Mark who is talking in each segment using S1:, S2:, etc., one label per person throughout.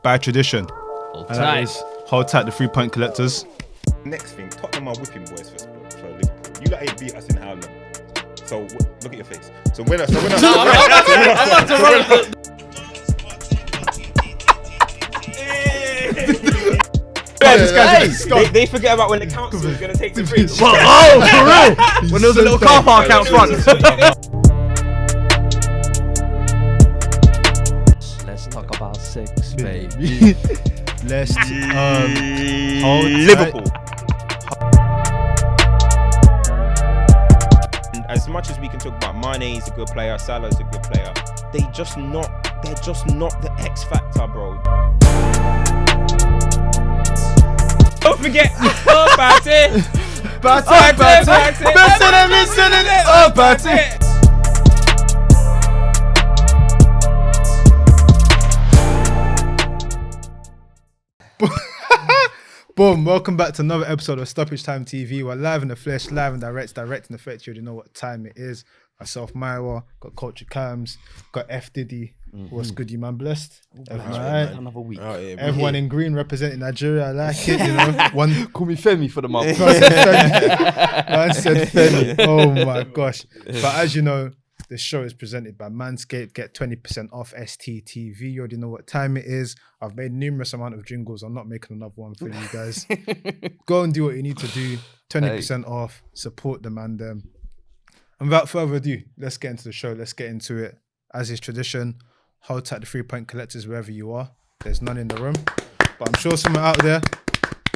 S1: by tradition.
S2: Hold
S1: And that
S2: tight.
S1: is hold tight the 3-point collectors.
S3: Next thing, Tottenham are whipping boys for Liverpool. You lot ain't beat us in how long? So look at your face. So when I
S2: I'm about to run.
S3: they forget about when the council is going to take the free.
S2: Oh, for real? When there was a little car park out front. Let's talk about sex, baby.
S1: Let's hold
S3: Liverpool. And as much as we can talk about Mane is a good player, Salah's a good player, they're just not the X factor, bro. Don't forget banter.
S1: Boom, welcome back to another episode of Stoppage Time TV. We're live in the flesh, live and direct in effect. You already know what time it is. Myself, Myra, got Culture Cams, got F Diddy. What's good, you man? Blessed? Everyone alright?
S2: Another week.
S3: Oh, yeah,
S1: Everyone in green representing Nigeria. I like it, you know. One
S2: Call me Femi for the month.
S1: man said Femi. Oh my gosh. But as you know, the show is presented by Manscaped. Get 20% off STTV. You already know what time it is. I've made numerous amount of jingles. I'm not making another one for you guys. Go and do what you need to do. 20% off. Support the man them. And without further ado, let's get into the show. Let's get into it. As is tradition, hold tight the 3-point collectors wherever you are. There's none in the room. But I'm sure someone out there,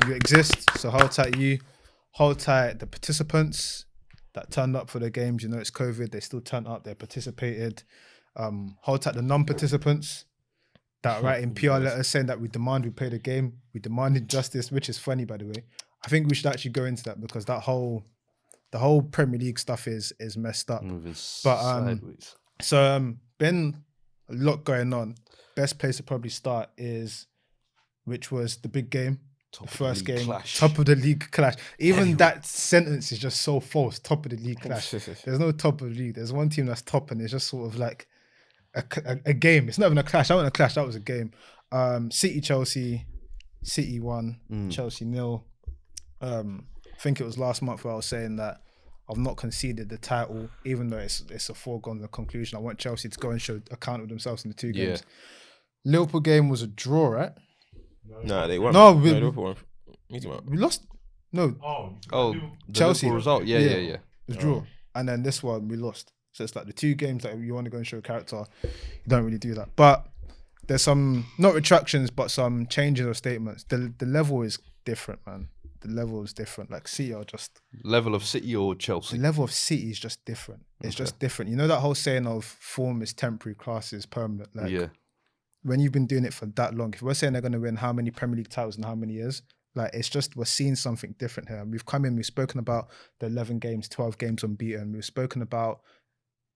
S1: you exist. So hold tight you. Hold tight the participants that turned up for the games. You know, it's COVID. They still turned up. They participated. Hold tight the non-participants that write in PR letters saying that we play the game. We demanded justice, which is funny, by the way. I think we should actually go into that because the whole Premier League stuff is messed up.
S2: Moving
S1: But
S2: sideways.
S1: so been a lot going on. Best place to probably start is, which was the big game.
S2: Top
S1: The
S2: of
S1: first
S2: league
S1: game,
S2: clash.
S1: top of the league clash. Even that sentence is just so false. Top of the league clash. There's no top of the league. There's one team that's top, and it's just sort of like a game. It's not even a clash. That wasn't a clash. That was a game. City Chelsea. City won. Chelsea 0. I think it was last month where I was saying that I've not conceded the title, even though it's a foregone conclusion. I want Chelsea to go and show account of themselves in the two games. Liverpool game was a draw, right?
S3: No, they won.
S1: No,
S3: Liverpool won.
S1: we lost. No,
S2: Oh, the
S1: Chelsea
S2: Liverpool result. Yeah.
S1: it was draw. And then this one we lost. So it's like the two games that you want to go and show character, you don't really do that. But there's some, not retractions, but some changes of statements. The level is different, man. The level is different. Like City are just...
S2: Level of City or Chelsea?
S1: The level of City is just different. It's just different. You know that whole saying of form is temporary, class is permanent? Like, when you've been doing it for that long, if we're saying they're going to win how many Premier League titles in how many years, like it's just, we're seeing something different here. And we've come in, we've spoken about the 11 games, 12 games unbeaten. We've spoken about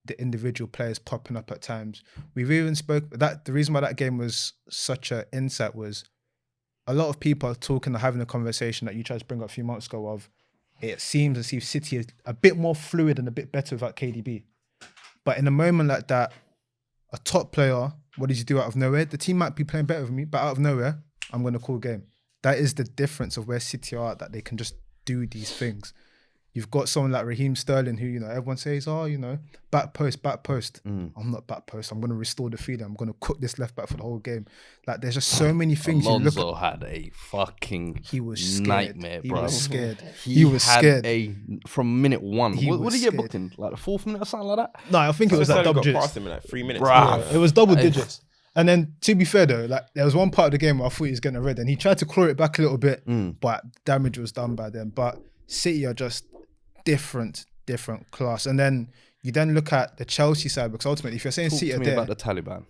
S1: the individual players popping up at times. We've even the reason why that game was such an insight was a lot of people are talking and having a conversation that you tried to bring up a few months ago of, it seems as if City is a bit more fluid and a bit better without KDB. But in a moment like that, a top player, what did you do out of nowhere? The team might be playing better than me, but out of nowhere, I'm going to call game. That is the difference of where City are, that they can just do these things. You've got someone like Raheem Sterling who, you know, everyone says, oh, you know, back post. I'm not back post. I'm going to restore the feeling. I'm going to cook this left back for the whole game. Like, there's just so many things.
S2: Alonso had a fucking nightmare, bro.
S1: He was scared.
S2: He was scared. From minute one. What did he get
S1: scared.
S2: booked in? Like the 4th minute or something like that?
S1: No, I think it was like double
S3: got
S1: digits.
S3: past him in like 3 minutes.
S2: Bruh.
S1: It was double digits. And then, to be fair though, like there was one part of the game where I thought he was getting a red and he tried to claw it back a little bit, but damage was done by them. But City are just different class. And then you then look at the Chelsea side, because ultimately, if you're saying City are there...
S2: about the Taliban.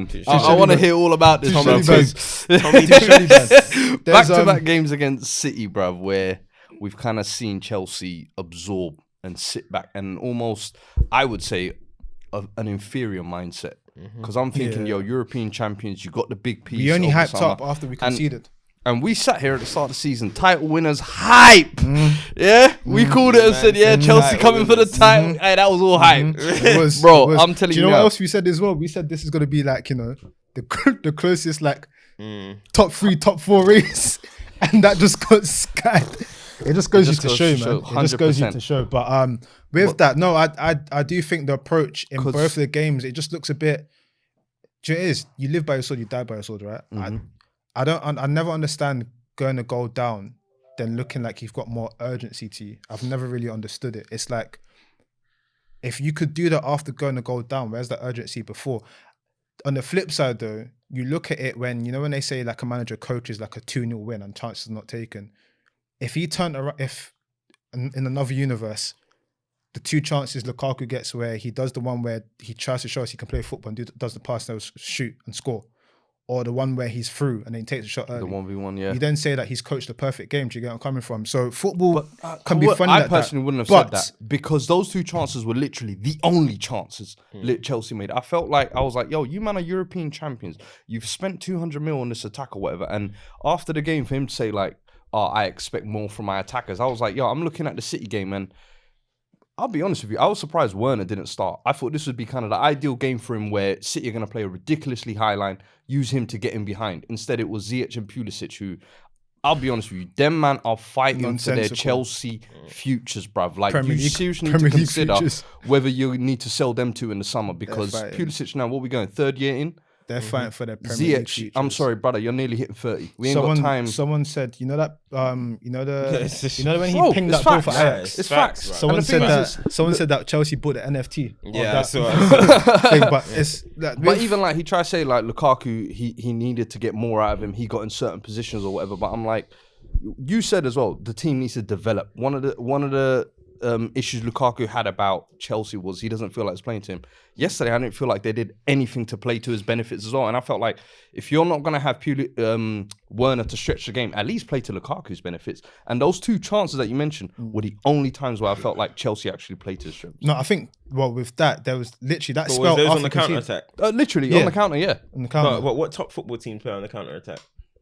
S3: Tuchel.
S2: I want to hear all about this. Back-to-back games against City, bruv, where we've kind of seen Chelsea absorb and sit back and almost, I would say, an inferior mindset. Because I'm thinking, European champions, you got the big piece.
S1: We only hyped up after we conceded.
S2: And we sat here at the start of the season, title winners, hype. Yeah, we called it and said, Chelsea coming for the title. Hey, that was all hype.
S1: It was,
S2: Bro, I'm telling you.
S1: Do you know what else we said as well? We said this is going to be like, the closest like top 3, top 4 race. And that just got skied. It just goes you to show, man. 100%. It just goes you to show. But with that, no, I do think the approach in both of the games, it just looks a bit. Do you know what it is? You live by your sword, you die by your sword, right? I never understand going a goal down, then looking like you've got more urgency to you. I've never really understood it. It's like, if you could do that after going a goal down, where's the urgency before? On the flip side though, you look at it when they say like a manager coaches like a 2-0 win and chances not taken. If he turned around, if in another universe, the 2 chances Lukaku gets where he does the one where he tries to show us he can play football and does the pass, and shoot and score, or the one where he's through and then he takes a shot early.
S2: The 1v1, yeah.
S1: You then say that he's coached the perfect game. Do you get where I'm coming from? So football can be funny like that.
S2: I personally wouldn't have said that because those 2 chances were literally the only chances Chelsea made. I was like, yo, you man are European champions. You've spent 200 mil on this attack or whatever. And after the game, for him to say like, I expect more from my attackers, I was like, yo, I'm looking at the City game and I'll be honest with you, I was surprised Werner didn't start. I thought this would be kind of the ideal game for him where City are going to play a ridiculously high line, use him to get in behind. Instead, it was Ziyech and Pulisic who, I'll be honest with you, them man are fighting for their Chelsea futures, bruv. Like, you seriously need to consider whether you need to sell them 2 in the summer because Pulisic now, what are we going, 3rd year in?
S1: They're fighting for their Premier League futures.
S2: I'm sorry, brother, you're nearly hitting 30. We ain't got time.
S1: Someone said, when he pinged that ball for Ajax.
S2: It's facts.
S1: Someone said that Chelsea bought the NFT.
S3: Yeah,
S2: but even like he tried to say like Lukaku, he needed to get more out of him. He got in certain positions or whatever. But I'm like, you said as well, the team needs to develop. One of the issues Lukaku had about Chelsea was he doesn't feel like it's playing to him. Yesterday, I didn't feel like they did anything to play to his benefits as well. And I felt like if you're not going to have Werner to stretch the game, at least play to Lukaku's benefits. And those 2 chances that you mentioned were the only times where I felt like Chelsea actually played to his strengths.
S1: No, I think, with that, there was literally that spell
S3: after on the counter-attack.
S2: Literally, on the counter, yeah.
S1: On the counter.
S3: But what top football team play on the counter-attack?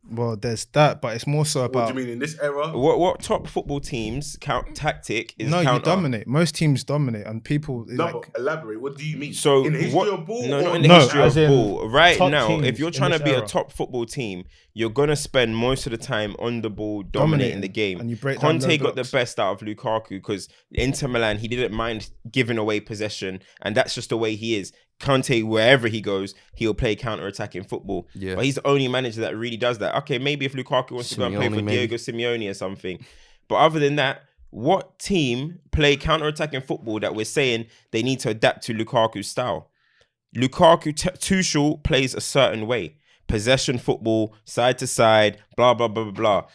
S1: Well, there's that, but it's more so about.
S4: What do you mean in this era?
S3: What top football teams tactic is counter?
S1: You dominate. Most teams dominate, and people.
S4: But elaborate. What do you mean?
S3: So
S4: in the history of ball?
S3: No, not in the history of
S1: in
S3: ball. Right now,
S1: teams
S3: if you're trying to be
S1: era.
S3: a top football team, you're gonna spend most of the time on the ball, dominating the game.
S1: And you break down
S3: Conte got
S1: blocks.
S3: the best out of Lukaku because Inter Milan, he didn't mind giving away possession, and that's just the way he is. Conte, wherever he goes, he'll play counter-attacking football.
S2: Yeah.
S3: But he's the only manager that really does that. Okay, maybe if Lukaku wants to go and play for Diego Simeone or something. But other than that, what team play counter-attacking football that we're saying they need to adapt to Lukaku's style? Tuchel plays a certain way. Possession football, side to side, blah, blah, blah, blah, blah.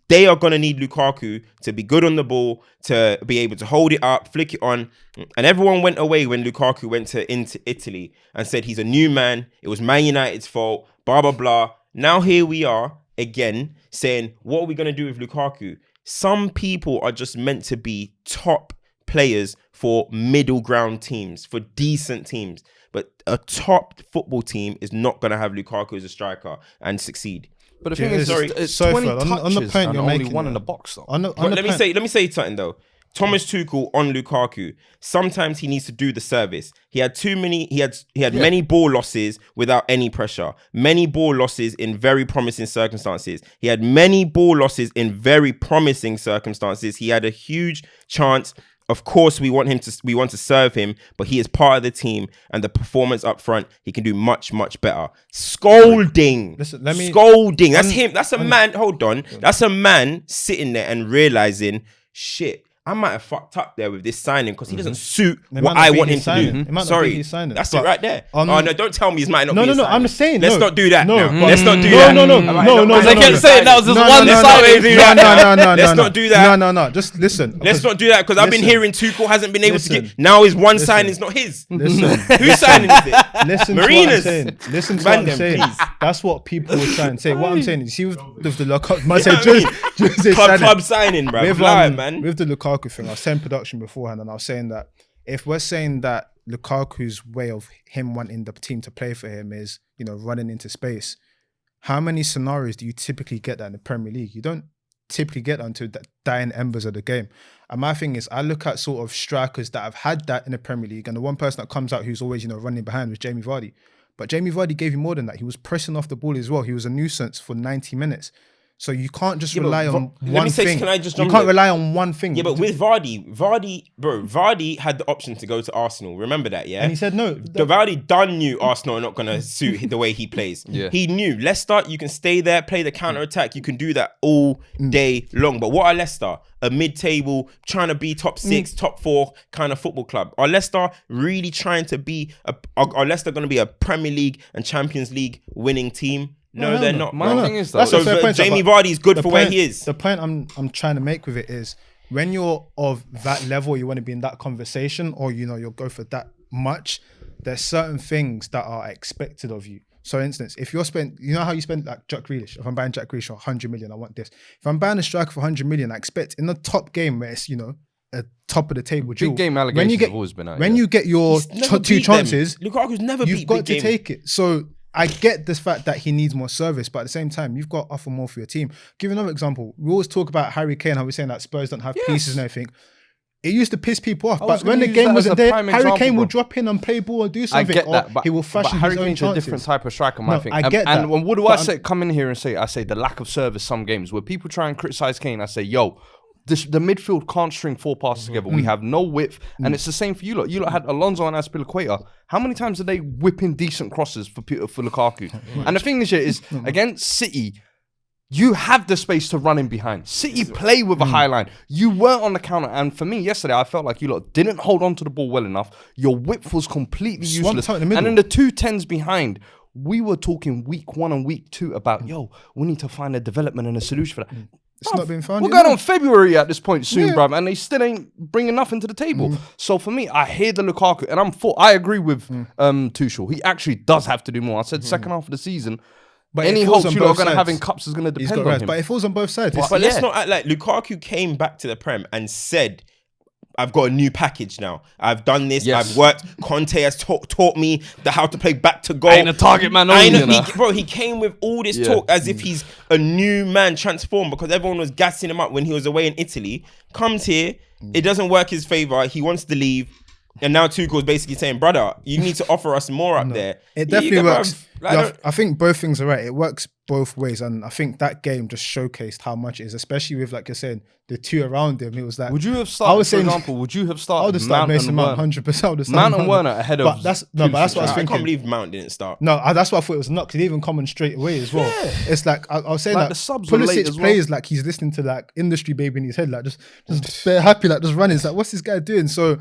S3: They are going to need Lukaku to be good on the ball, to be able to hold it up, flick it on. And everyone went away when Lukaku went to Italy and said he's a new man. It was Man United's fault, blah, blah, blah. Now here we are again saying, what are we going to do with Lukaku? Some people are just meant to be top players for middle ground teams, for decent teams. But a top football team is not going to have Lukaku as a striker and succeed.
S2: But the thing is, it's 20 touches on the point and you're only making, 1 in the box though.
S3: Let me say something though. Thomas Tuchel on Lukaku. Sometimes he needs to do the service. He had many ball losses without any pressure. Many ball losses in very promising circumstances. He had many ball losses in very promising circumstances. He had a huge chance. Of course, we want to serve him, but he is part of the team, and the performance up front, he can do much, much better. Scolding. Scolding. That's him. That's a man. Hold on. That's a man sitting there and realizing, shit, I might have fucked up there with this signing because he doesn't suit what I want him to do. Sorry, that's it right there. Oh no, don't tell me his might not be.
S1: No, I'm just saying.
S3: Let's not do that.
S1: No,
S3: let's not do that.
S1: No.
S2: They kept saying that was just one side.
S1: No.
S3: Let's not do that.
S1: No. Just listen.
S3: Let's not do that because I've been hearing Tuchel hasn't been able to get. Now his one signing's not his.
S1: Listen.
S3: Whose signing is it?
S1: Listen
S3: Marina's.
S1: Listen to what I'm saying. That's what people were trying to say. What I'm saying is, see with the Lukaku,
S3: club signing, bro.
S1: With the Lukaku thing, I was saying production beforehand, and I was saying that if we're saying that Lukaku's way of him wanting the team to play for him is, running into space, how many scenarios do you typically get that in the Premier League? You don't typically get onto the dying embers of the game. And my thing is, I look at sort of strikers that have had that in the Premier League, and the one person that comes out who's always, running behind was Jamie Vardy. But Jamie Vardy gave you more than that. He was pressing off the ball as well. He was a nuisance for 90 minutes. So you can't just rely on one thing.
S3: Can I just
S1: you can't rely on one thing.
S3: Yeah, but with Vardy had the option to go to Arsenal. Remember that, yeah?
S1: And he said no.
S3: Vardy knew Arsenal are not going to suit the way he plays.
S2: Yeah.
S3: He knew Leicester, you can stay there, play the counter-attack. You can do that all day long. But what are Leicester? A mid-table, trying to be top 6, top 4 kind of football club. Are Leicester really trying to be... Are Leicester going to be a Premier League and Champions League winning team? No, they're not.
S2: My thing is, though,
S1: so
S3: Jamie Vardy is good for where he is.
S1: The point I'm trying to make with it is, when you're of that level, you want to be in that conversation, or you'll go for that much. There's certain things that are expected of you. So, for instance, if you're how you spend like Jack Grealish. If I'm buying Jack Grealish for 100 million, I want this. If I'm buying a striker for 100 million, I expect in the top game where it's a top of the table.
S2: Big game allegations have always been out.
S1: When you get your 2 chances,
S3: Lukaku's never
S1: you've got to take it. So I get this fact that he needs more service, but at the same time, you've got to offer more for your team. Give another example. We always talk about Harry Kane, how we're saying that Spurs don't have pieces and everything. It used to piss people off, but when the game wasn't there, Harry Kane will drop in and play ball or do something.
S2: I get that, but
S1: he will fashion
S2: Harry
S1: his own
S2: Kane's
S1: chances.
S2: a different type of striker, I think.
S1: I get that.
S2: And what do I say? Come in here and say, I say the lack of service some games where people try and criticize Kane. I say, yo, the midfield can't string 4 passes together. We have no width, and it's the same for you lot. You lot had Alonso and Azpilicueta. How many times are they whipping decent crosses for Lukaku? And the thing is against City, you have the space to run in behind. City play with a high line. You weren't on the counter, and for me yesterday, I felt like you lot didn't hold on to the ball well enough. Your width was completely useless, and in the 2 10s behind. We were talking week 1 and week 2 about, we need to find a development and a solution for that.
S1: It's not been found.
S2: We're going on February at this point soon, bruv, and they still ain't bringing nothing to the table. So for me, I hear the Lukaku, and I agree with Tuchel. He actually does have to do more. I said second half of the season, but any hopes you are going to have in cups is going to depend on him.
S1: But it falls on both sides.
S3: But let's not act like Lukaku came back to the Prem and said, I've got a new package now. I've done this.
S2: Yes.
S3: I've worked. Conte has taught me how to play back to goal.
S2: I ain't a target man only,
S3: Bro, he came with all this talk as if he's a new man transformed, because everyone was gassing him up when he was away in Italy. Comes here, it doesn't work his favour. He wants to leave. And now Tuchel's basically saying, brother, you need to offer us more up there.
S1: It definitely works. I think both things are right. It works both ways. And I think that game just showcased how much it is, especially with, like you're saying, the 2 around him. It was like...
S2: Would you have started, for example,
S1: I would have started Mason Mount 100%.
S2: Mount and Werner ahead of...
S1: But that's what I was thinking.
S3: I can't believe Mount didn't start.
S1: No, that's what I thought it was not, because he even come on straight away as well. Yeah. It's like, I was saying,
S2: like
S1: the
S2: subs
S1: Pulisic plays like he's listening to like industry baby in his head, like just bare happy, like just running. It's like, what's this guy doing? So...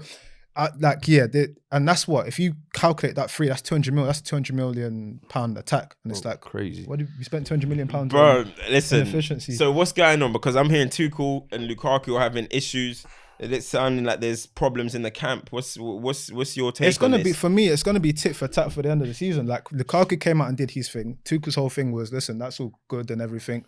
S1: and that's what, if you calculate that free, that's 200 million. That's a 200 million pound attack, and it's like
S2: crazy.
S1: What did you spent 200 million pounds?
S3: Bro, listen.
S1: Efficiency.
S3: So what's going on? Because I'm hearing Tuchel and Lukaku are having issues. It's sounding like there's problems in the camp. What's your take?
S1: It's gonna be, for me, it's gonna be tit for tat for the end of the season. Like Lukaku came out and did his thing. Tuchel's whole thing was, listen, that's all good and everything.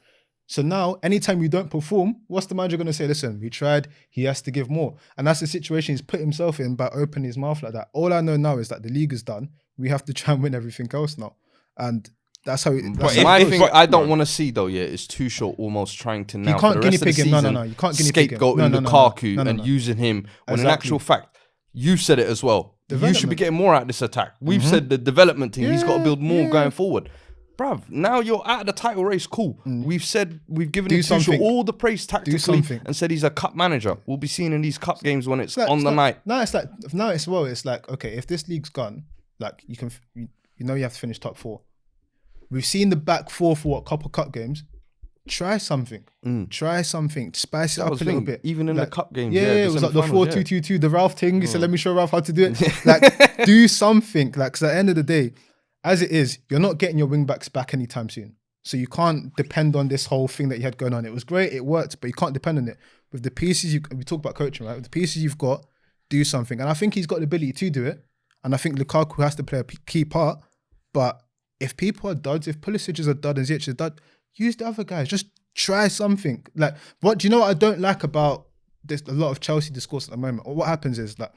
S1: So now, anytime you don't perform, what's the manager going to say? Listen, we tried, he has to give more. And that's the situation he's put himself in by opening his mouth like that. All I know now is that the league is done. We have to try and win everything else now. And that's how it...
S2: My thing I don't want to see, though, is Tuchel almost trying to now,
S1: you can't guinea pig him. No. You can't guinea pig him.
S2: Scapegoating Lukaku and using him. When in actual fact, you said it as well. You should be getting more out of this attack. We've said the development team, he's got to build more going forward. Bruv, now you're out of the title race, cool. We've given him Tuchel all the praise tactically and said he's a cup manager. We'll be seeing in these cup games when it's on the night.
S1: Now it's like, okay, if this league's gone, like you have to finish top 4. We've seen the back 4 for a couple cup games. Try something. Spice it up a little bit.
S2: Even in the cup games.
S1: Yeah, it was like the 4-2-2-2, the Ralph thing. He said, let me show Ralph how to do it. Like, do something. Like, because at the end of the day, as it is, you're not getting your wing backs back anytime soon. So you can't depend on this whole thing that you had going on. It was great, it worked, but you can't depend on it. With the pieces, we talk about coaching, right? With the pieces you've got, do something. And I think he's got the ability to do it. And I think Lukaku has to play a key part. But if people are duds, if Pulisic is a dud and Ziyech is a dud, use the other guys. Just try something. Like, do you know what I don't like about this? A lot of Chelsea discourse at the moment. Or what happens is that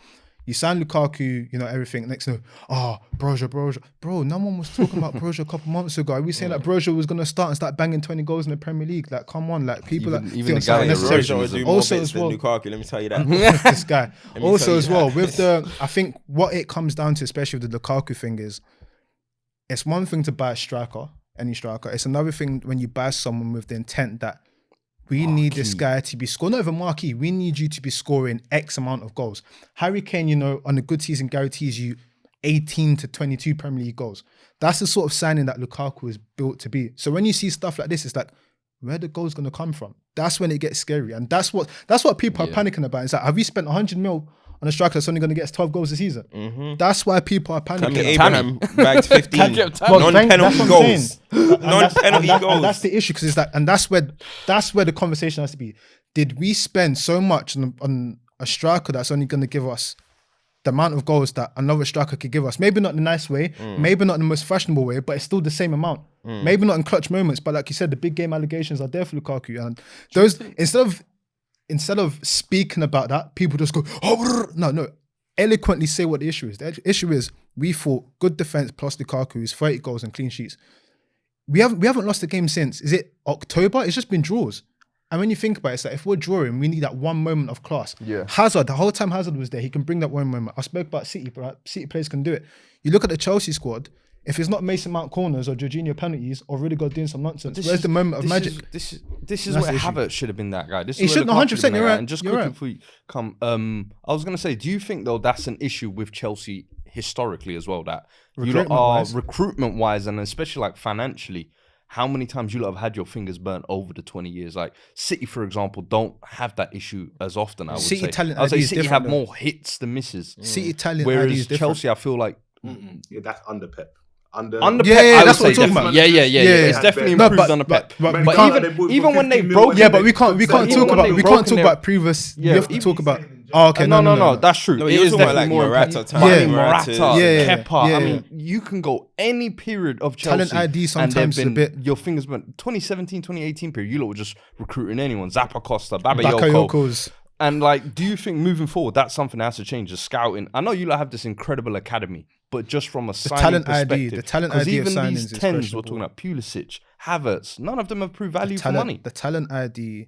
S1: You sign Lukaku, you know, everything. Next thing, Broja. Bro, no one was talking about Broja a couple months ago. Are we saying that Broja was going to start and start banging 20 goals in the Premier League? Like, come on, like people
S2: even the
S1: feel
S2: guy
S1: necessary.
S3: Broja will do more
S1: Also
S3: bits
S1: as well,
S3: than Lukaku, let me tell you that.
S1: this guy. Also
S3: tell you
S1: as well, with I think what it comes down to, especially with the Lukaku thing, is it's one thing to buy a striker, any striker. It's another thing when you buy someone with the intent that we need this guy to be scoring, not even marquee. We need you to be scoring X amount of goals. Harry Kane, you know, on a good season guarantees you 18 to 22 Premier League goals. That's the sort of signing that Lukaku is built to be. So when you see stuff like this, it's like, where the goal's going to come from? That's when it gets scary. And that's what people are panicking about. It's like, have you spent 100 mil on a striker that's only going to get us 12 goals a season? That's why people are panicking.
S3: Abraham bagged 15
S1: Well,
S3: non-penalty goals. Non-penalty goals.
S1: And that's the issue, because it's like, and that's where the conversation has to be. Did we spend so much on a striker that's only going to give us the amount of goals that another striker could give us? Maybe not the nice way, maybe not the most fashionable way, but it's still the same amount. Maybe not in clutch moments, but like you said, the big game allegations are there for Lukaku, and those instead of speaking about that, people just go, no, eloquently say what the issue is. The issue is we fought good defense plus Lukaku's 30 goals and clean sheets. We haven't lost a game since, is it October? It's just been draws. And when you think about it, it's like, if we're drawing, we need that one moment of class.
S2: Yeah.
S1: Hazard, the whole time Hazard was there, he can bring that one moment. I spoke about City, but City players can do it. You look at the Chelsea squad, if it's not Mason Mount corners or Jorginho penalties or Rudiger doing some nonsense, where's the moment of magic?
S2: This is where Havertz should have been that guy. This
S1: He
S2: is
S1: shouldn't,
S2: where Lukaku
S1: 100%,
S2: should have been
S1: you're
S2: that guy.
S1: right,
S2: And just
S1: you're
S2: quickly
S1: right.
S2: before you come, I was going to say, do you think though that's an issue with Chelsea historically as well, that you lot are recruitment-wise and especially like financially, how many times you lot have had your fingers burnt over the 20 years? Like City, for example, don't have that issue as often, I would say.
S1: Talent
S2: I would say
S1: ID is
S2: City
S1: different,
S2: have more hits than misses.
S1: City talent ID
S2: Whereas
S1: is different.
S2: Chelsea, I feel like
S4: Yeah, that's under Pep. Under
S2: Under
S1: Yeah,
S2: Pep,
S1: yeah,
S2: I would
S1: that's what
S2: say
S1: I'm talking
S2: definitely.
S1: about.
S2: Yeah.
S1: Yeah.
S2: It's definitely
S4: No,
S2: improved
S1: but-
S2: under Pep.
S1: but we
S2: But
S1: can't-
S2: even when they broke,
S1: Yeah, but we can't talk
S2: even
S1: about
S2: when
S1: we
S2: they
S1: can't talk
S2: broke
S1: about previous.
S2: Yeah,
S1: You have to
S2: even-
S1: talk about. Oh, okay,
S2: no, that's true.
S3: No,
S2: It
S3: you're
S2: is
S3: talking about
S2: definitely
S3: like
S2: more
S3: Morata,
S2: impactful.
S3: Tony
S2: Morata,
S1: Yeah.
S2: Kepa.
S1: Yeah.
S2: I mean, you can go any period of Chelsea.
S1: Talent ID
S2: and
S1: sometimes
S2: they've
S1: is a bit-
S2: your fingers burnt. 2017, 2018 period, you lot were just recruiting anyone. Zappa Costa, Bakayoko.
S1: Bakayoko's.
S2: And like, do you think moving forward that's something that has to change? The scouting. I know you lot have this incredible academy, but just from a signing
S1: talent ID,
S2: perspective,
S1: the talent
S2: 'cause
S1: ID of
S2: even
S1: signings
S2: these
S1: is
S2: tens we're
S1: questionable.
S2: talking about, Pulisic, Havertz, none of them have proved value for money.
S1: The talent ID,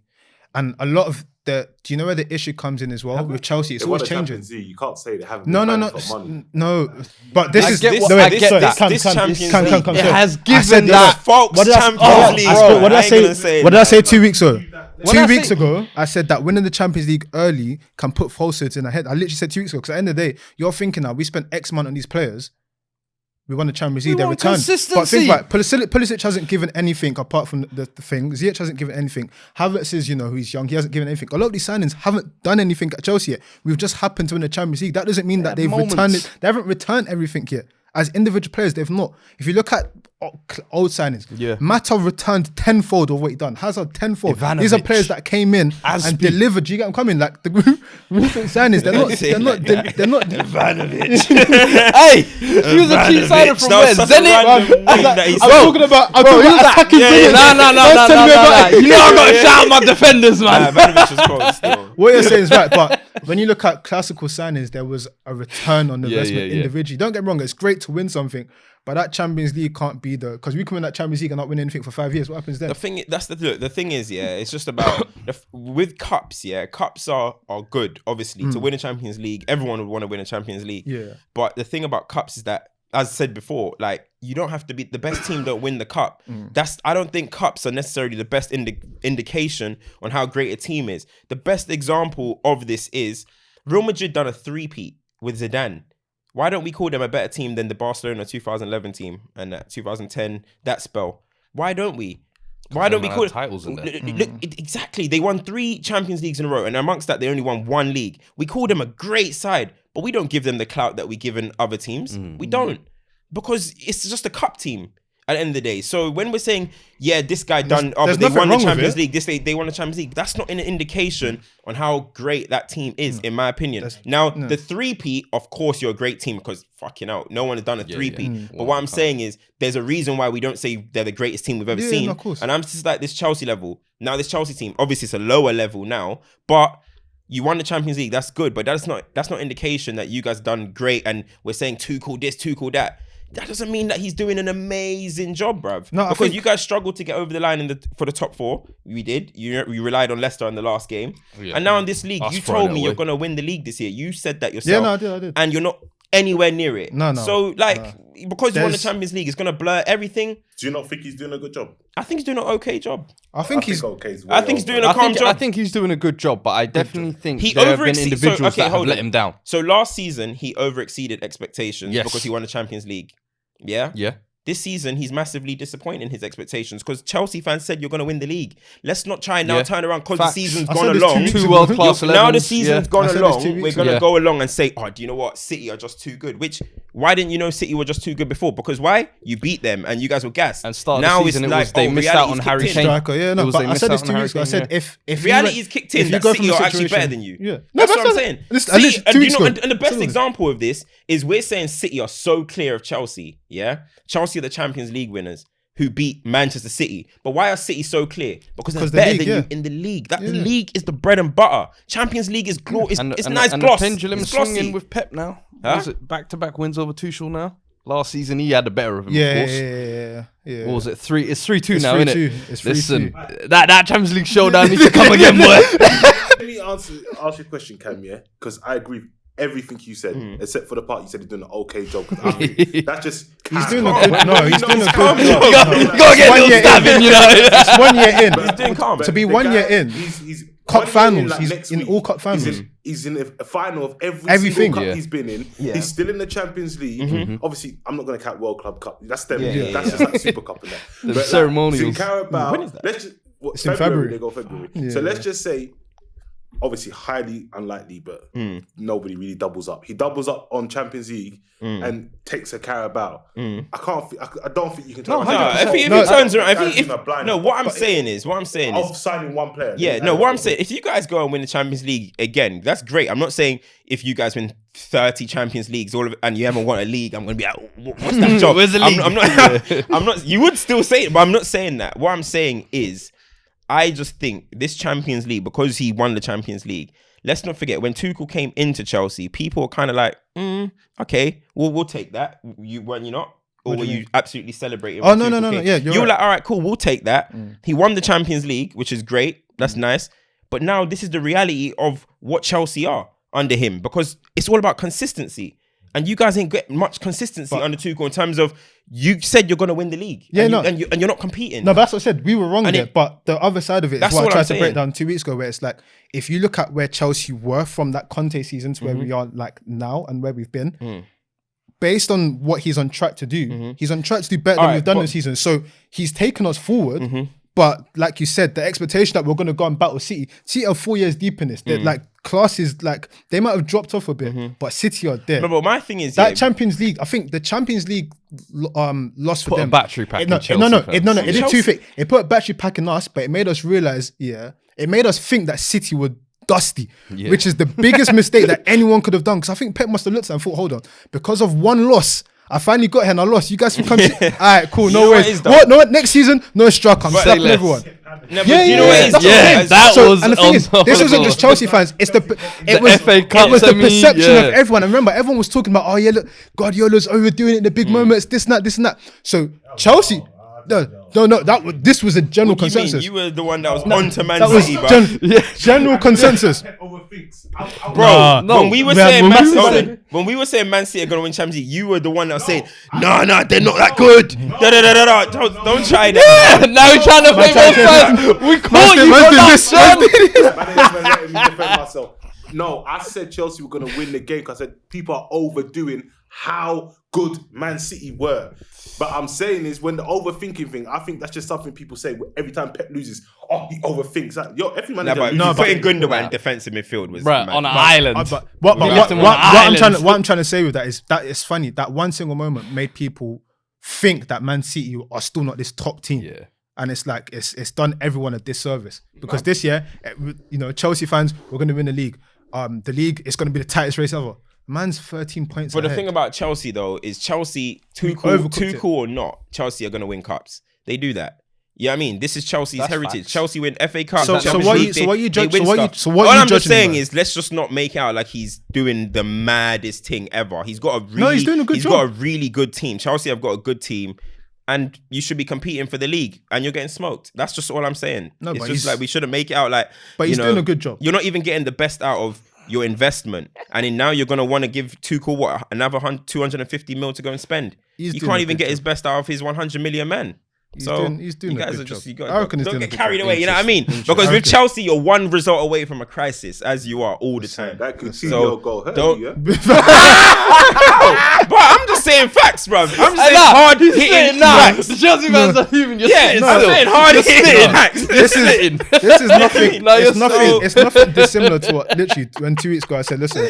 S1: and a lot of the. Do you know where the issue comes in as well with Chelsea? It's
S4: They won
S1: always
S4: the
S1: changing.
S4: Champions League. You can't say they haven't.
S1: No,
S4: been
S1: no,
S4: fighting for money.
S1: no. But this
S2: I
S1: is
S2: get
S1: this.
S2: what-
S1: No,
S2: I
S1: wait,
S2: get
S1: sorry,
S2: that.
S1: come,
S3: This Champions League,
S1: come.
S2: it has
S1: I
S2: given
S1: said
S2: that.
S3: Fox
S1: What did I-
S3: Champions League.
S1: What did I
S3: I ain't gonna
S1: say?
S3: say
S1: What did I
S3: that.
S1: say 2 weeks ago?
S2: When
S1: 2
S2: I
S1: weeks
S2: say-
S1: ago, I said that winning the Champions League early can put falsehoods in our head. I literally said 2 weeks ago, because at the end of the day, you're thinking now, we spent X amount on these players. We won the Champions League, they
S2: want
S1: returned. But
S2: consistency.
S1: think about it, Pulisic hasn't given anything apart from the thing. Ziyech hasn't given anything. Havertz is, he's young. He hasn't given anything. A lot of these signings haven't done anything at Chelsea yet. We've just happened to win the Champions League. That doesn't mean that they've returned it. They haven't returned everything yet. As individual players, they've not. If you look at old signings,
S2: Yeah.
S1: Mata returned tenfold of what he done. Hazard tenfold. These are
S2: Ivanovic.
S1: players that came in and
S2: Aspi.
S1: delivered. Do you get them coming? Like the recent signings, they're not.
S2: Hey, he was a cheap signing from where? Zenit?
S1: I'm talking about attacking players.
S2: No. You know I got to shout out my defenders, man.
S3: Ivanovic was cold still.
S1: What you're saying is right, but when you look at classical signings, there was a return on investment
S2: yeah.
S1: individually. Don't get me wrong, it's great to win something, but that Champions League can't be because we can win that Champions League and not win anything for 5 years. What happens then?
S3: The thing is, it's just about with cups. Yeah, cups are good. Obviously, to win a Champions League, everyone would want to win a Champions League.
S1: Yeah.
S3: But the thing about cups is that, as I said before, like, you don't have to be the best team. Don't win the cup. I don't think cups are necessarily the best indication on how great a team is. The best example of this is Real Madrid done a 3-peat with Zidane. Why don't we call them a better team than the Barcelona 2011 team and that 2010 that spell? Why don't we? Why don't we call it
S2: titles in there?
S3: Look, exactly. They won 3 Champions Leagues in a row, and amongst that, they only won 1 league. We call them a great side, but we don't give them the clout that we give in other teams. We don't, because it's just a cup team at the end of the day. So when we're saying, yeah, this guy done, but they won the Champions League, they won the Champions League, that's not an indication on how great that team is, in my opinion. The 3-peat, of course, you're a great team because fucking hell, no one has done a 3-peat. But what I'm saying is, there's a reason why we don't say they're the greatest team we've ever seen.
S1: Of course.
S3: And I'm just like this Chelsea level. Now this Chelsea team, obviously it's a lower level now, but You won the Champions League. That's good, but that's not indication that you guys done great. And we're saying Tuchel this, Tuchel that. That doesn't mean that he's doing an amazing job, bruv.
S1: No,
S3: because you guys struggled to get over the line for the top 4. We did. You relied on Leicester in the last game. Yeah. And now in this league, you told me you're going to win the league this year. You said that yourself.
S1: Yeah, no, I did.
S3: And you're not anywhere near it.
S1: No.
S3: So, because you won the Champions League, it's going to blur everything.
S4: Do you not think he's doing a good job?
S3: I think he's doing an okay job.
S1: I think he's
S4: okay.
S3: I think he's doing a calm job.
S2: I think he's doing a good job, but I definitely think there have been individuals that have let him down.
S3: So last season, he overexceeded expectations
S2: Yes.
S3: because he won the Champions League. Yeah?
S2: Yeah.
S3: This season, he's massively disappointed in his expectations because Chelsea fans said you're going to win the league. Let's not try and now turn around because the season's gone along.
S2: Two world-class 11s.
S3: Now the season's gone along, we're going to
S2: go
S3: along and say, oh, do you know what? City are just too good. Which, why didn't you know City were just too good before? Because why? You beat them and you guys were gassed.
S2: And start now the season, they missed out on Harry Kane.
S1: Yeah, no, but I said this 2 weeks ago. I said if
S3: reality's kicked in, that City are actually better than you.
S1: Yeah.
S3: That's what I'm saying. And the best example of this is we're saying City are so clear of Chelsea. Yeah, Chelsea are the Champions League winners who beat Manchester City. But why are City so clear? Because they're better than you in the league. The league is the bread and butter. Champions League is gloss. It's nice gloss.
S2: The pendulum is swinging with Pep now. Was it back-to-back wins over Tuchel now? Last season he had the better of him. Of course.
S1: Yeah.
S2: What was it? 3? It's 3-2 now, isn't it?
S1: It's 3-2.
S2: Listen, that Champions League showdown needs to come again, boy.
S4: Let me ask your question, Cam. Yeah, because I agree with everything you said, except for the part you said he's doing an okay job. I think that's just
S1: he's doing a good. No, he's doing a good job.
S2: You gotta get a little stabbing, you know.
S1: It's 1 year in.
S3: He's doing calm.
S1: To be 1 year in,
S4: he's
S1: cup finals.
S4: Like
S1: He's in all cup finals.
S4: He's in a final of
S1: Everything.
S4: single cup he's been in.
S3: Yeah.
S4: He's still in the Champions League. Obviously, I'm not going to count World Club Cup. That's them. That's just like Super Cup and that.
S2: The ceremonials.
S4: Like, Carabao.
S3: When is that?
S4: Let's just,
S1: It's in February.
S4: They go February.
S1: Yeah.
S4: So let's just say, obviously highly unlikely, but nobody really doubles up. He doubles up on Champions League and takes a Carabao. I don't think you can tell.
S3: If he turns around, what I'm saying is
S4: of signing one player.
S3: What I'm saying, if you guys go and win the Champions League again, that's great. I'm not saying if you guys win 30 Champions Leagues, all of it, and you haven't won a league, I'm gonna be like, what's that job?
S2: Where's the league?
S3: I'm not. You would still say it, but I'm not saying that. What I'm saying is, I just think this Champions League, because he won the Champions League, let's not forget, when Tuchel came into Chelsea, people were kind of like, okay, we'll take that. Were you not? Or were you absolutely celebrating?
S1: Oh, no. Yeah,
S3: you were like, all right, cool, we'll take that. He won the Champions League, which is great. That's nice. But now this is the reality of what Chelsea are under him, because it's all about consistency. And you guys ain't get much consistency under Tuchel in terms of you said you're going to win the league. Yeah, and you're not competing.
S1: No, but that's what I said. We were wrong there. But the other side of it is what I tried to break down 2 weeks ago, where it's like, if you look at where Chelsea were from that Conte season to where we are like now and where we've been, based on what he's on track to do, he's on track to do better than we've done this season. So he's taken us forward. But like you said, the expectation that we're going to go and battle City are 4 years deep in this. They're like classes, like they might have dropped off a bit, but City are there.
S3: No, but my thing is
S1: that Champions League. I think the Champions League loss for
S2: put
S1: them.
S2: A battery pack.
S1: It did two things. It put a battery pack in us, but it made us realize, it made us think that City were dusty, which is the biggest mistake that anyone could have done. Because I think Pep must have looked at it and thought, hold on, because of one loss, I finally got here and I lost. You guys can come. All right, cool. No worries. What? No, next season, no striker. I'm slapping everyone.
S3: No, you know what it is?
S1: And the thing is, this wasn't just Chelsea fans. It was the perception of everyone. And remember, everyone was talking about, oh yeah, look, Guardiola's overdoing it in the big moments. This and that. So Chelssie. No. This was a general consensus.
S3: You were the one that was on to Man City, bro.
S1: General consensus.
S3: Bro, when we were saying Man City are gonna win Champions League, you were the one that was saying, no, they're not that good. Don't try that.
S2: Now we're trying to play both sides. We caught you.
S4: No, I said Chelsea were gonna win the game because I said people are overdoing how good Man City were. But I'm saying is when the overthinking thing, I think that's just something people say every time Pep loses. Oh, he overthinks. Every manager loses.
S3: Putting Gundogan in defensive midfield was
S2: on an island.
S1: What I'm trying to say with that is that it's funny that one single moment made people think that Man City are still not this top team. Yeah. And it's like it's done everyone a disservice because this year, Chelsea fans, we're going to win the league. The league is going to be the tightest race ever. Man's 13 points
S3: But
S1: ahead.
S3: the thing about Chelsea, though, is Chelsea, Tuchel or not, Chelsea are going to win cups. They do that. You know what I mean? This is Chelsea's
S2: That's
S3: heritage.
S2: facts.
S3: Chelsea win FA Cup.
S1: So
S3: Champions
S1: what
S3: League,
S1: you- so what you
S3: they
S1: judge-
S3: win
S1: so what you-
S3: stuff.
S1: so what
S3: All
S1: you
S3: I'm just
S1: judging him
S3: saying
S1: by?
S3: is, let's just not make out like he's doing the maddest thing ever. He's got a really,
S1: No, he's doing a good
S3: he's
S1: job.
S3: got a really good team. Chelsea have got a good team, and you should be competing for the league, and you're getting smoked. That's just all I'm saying.
S1: No,
S3: it's
S1: but
S3: just
S1: he's-
S3: like we shouldn't make it out like.
S1: But
S3: you
S1: he's
S3: know,
S1: doing a good job.
S3: You're not even getting the best out of your investment, and then now you're gonna want to give Tuchel what, another 250 mil to go and spend.
S1: He's
S3: You
S1: doing
S3: can't
S1: a
S3: even
S1: good
S3: get his best out of his 100 million man.
S1: He's
S3: So
S1: doing
S3: you
S1: a
S3: guys
S1: good
S3: are just
S1: job.
S3: you
S1: I reckon he's
S3: don't
S1: doing a
S3: get
S1: good
S3: carried
S1: job.
S3: away. You know what I mean?
S1: Interesting.
S3: Because
S1: I
S3: with
S1: reckon-
S3: Chelsea, you're one result away from a crisis, as you are all the time.
S4: That Coutinho
S3: So,
S4: goal hurt
S3: don't-
S4: you, yeah?
S3: But I'm just saying facts, bro. I'm just saying
S2: Nah,
S3: hard
S2: he's
S3: hitting
S2: sitting now.
S3: facts.
S2: The Chelsea fans are even just
S3: Yeah,
S2: sitting
S3: I'm
S2: still.
S3: saying hard
S2: Just
S3: hitting
S2: sitting.
S3: facts.
S2: Just sitting.
S1: This is nothing.
S2: No, you're
S1: it's nothing. It's nothing dissimilar to what literally when 2 weeks ago I said, listen,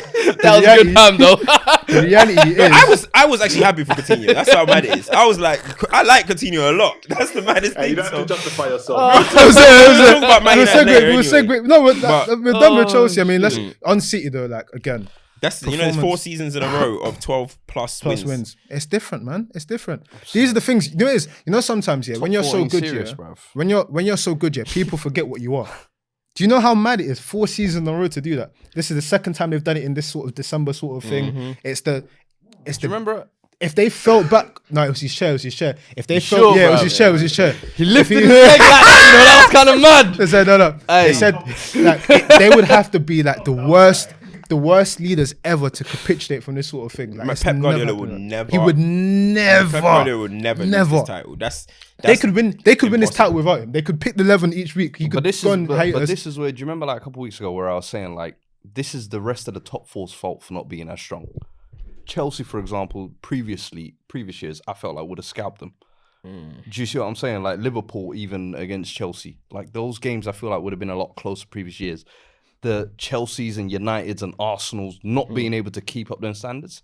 S2: That was a good time though.
S1: the reality is
S3: I was actually happy for Coutinho. That's how mad it is. I was like, I like Coutinho a lot. That's the maddest
S4: Hey, you
S3: thing.
S4: don't have to
S3: So.
S4: justify yourself.
S3: We'll talk about Man
S1: We'll
S3: United later
S1: segue. We'll
S3: anyway.
S1: segue. No, we're done with
S2: Oh,
S1: Chelsea. I mean, let's
S3: shit.
S1: on City though. Like again,
S3: That's there's 4
S1: Performance.
S3: seasons in a row of 12 plus wins.
S1: It's different, man. It's different. These are the things. You know, sometimes when you're so good,
S2: serious,
S1: yeah,
S2: bruv.
S1: when you're so good, yeah, people forget what you are. Do you know how mad it is? 4 seasons in a row to do that. This is the second time they've done it in this sort of December sort of thing.
S3: Mm-hmm.
S1: It's the.
S2: Do you remember?
S1: If they felt back, no, it was his share. It was his share. If they
S2: Sure,
S1: felt, yeah, it was
S2: bruv.
S1: his share. It was his share.
S2: He lifted his leg like that. You know, that was kind of mad.
S1: They said no. They
S2: Hey.
S1: said like they would have to be like the worst leaders ever to capitulate from this sort of thing. Like, it's
S3: Pep
S1: never
S3: Guardiola would
S1: happened.
S3: never.
S1: He would never.
S3: Pep Guardiola would never lose
S1: Never.
S3: this title. That's
S1: They could win. They could win this title
S3: impossible.
S1: without him. They could pick the 11 each week. He could
S2: But this
S1: go
S2: is
S1: and
S2: but
S1: hate us.
S2: this is where. Do you remember like a couple weeks ago where I was saying like this is the rest of the top four's fault for not being as strong. Chelsea, for example, previous years, I felt like would have scalped them. Do you see what I'm saying? Like Liverpool, even against Chelsea, like those games, I feel like would have been a lot closer previous years. The Chelseas and Uniteds and Arsenals not being able to keep up their standards.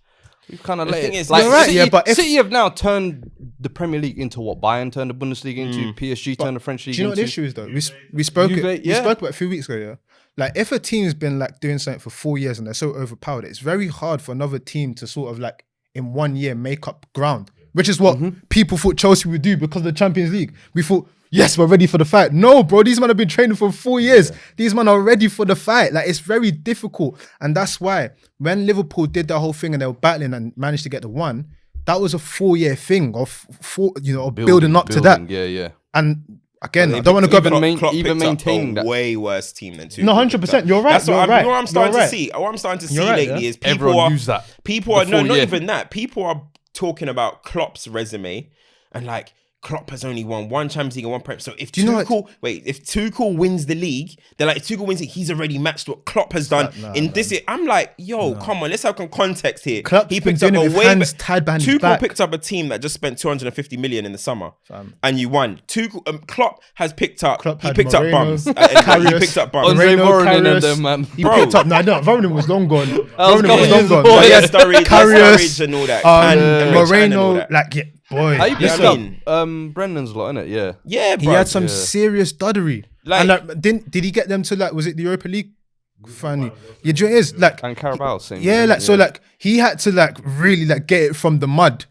S2: We've kind of let
S3: thing
S2: it.
S3: is,
S2: Like
S3: you're
S1: right,
S2: City,
S1: yeah, but if-
S2: City have now turned the Premier League into what Bayern turned the Bundesliga into, PSG turned the French league
S1: Do you know what
S2: into.
S1: the issue is though? We spoke
S2: Juve,
S1: we
S2: yeah.
S1: spoke about it a few weeks ago. Yeah, like if a team's been like doing something for 4 years and they're so overpowered, it's very hard for another team to sort of like in 1 year make up ground, which is what people thought Chelsea would do because of the Champions League. We thought, yes, we're ready for the fight. No, bro, these men have been training for 4 years. These men are ready for the fight. Like it's very difficult, and that's why when Liverpool did that whole thing and they were battling and managed to get the 1, that was a 4-year thing of building up to that.
S2: Yeah.
S1: And again, I don't want to go
S2: even
S1: back.
S2: main-
S3: Klopp
S2: even
S3: picked up
S2: maintaining
S3: a
S2: that.
S3: way worse team than Tuchel.
S1: No, 100%. You're right.
S3: That's
S1: You're
S3: what
S1: right.
S3: I'm starting
S1: You're
S3: to
S1: right.
S3: see. What I'm starting to see
S1: You're right,
S3: lately
S1: yeah.
S3: is people
S2: Everyone
S3: are
S2: use that.
S3: People are no,
S2: Before,
S3: not
S2: yeah.
S3: even that. People are talking about Klopp's resume and like Klopp has only won 1 Champions League and 1 Prem. So if
S1: you know what-
S3: if Tuchel wins the league, they're like, if Tuchel wins it, he's already matched what Klopp has done in this year. I'm like, yo, come on, let's have some context here.
S1: Klopp's
S3: He
S1: been
S3: picked up
S1: doing
S3: a
S1: it with
S3: way
S1: hands tied behind his
S3: Tuchel
S1: back.
S3: picked up a team that just spent 250 million in the summer, and you won. Klopp has picked up.
S1: Klopp
S3: He
S1: had
S3: picked up
S1: Moreno,
S3: bums. He
S1: Karius,
S3: picked up bums.
S2: Andre
S1: Moreno,
S2: Voronin and
S1: Karius.
S2: them, man.
S1: He
S3: Bro.
S1: picked up. No, Voronin was long gone.
S2: was
S1: Voronin was
S2: going
S1: long
S2: years
S1: gone.
S2: before.
S1: But
S3: Yeah,
S1: yeah,
S3: Sturridge,
S1: Karius,
S3: and all that. And Rich and all
S1: Moreno,
S3: that.
S1: like yeah, boy.
S2: How you
S3: Yeah,
S2: picked
S3: I
S2: up
S3: mean-
S2: Brendan's lot, innit? Yeah.
S3: Yeah,
S1: He
S3: bro.
S1: had some serious duddery.
S3: Like-
S1: And like, did he get them to like? Was it the Europa League? Finally, yeah. Do you know what it is like?
S2: And Carabao, same.
S1: Yeah, like so, like he had to like really like get it from the mud.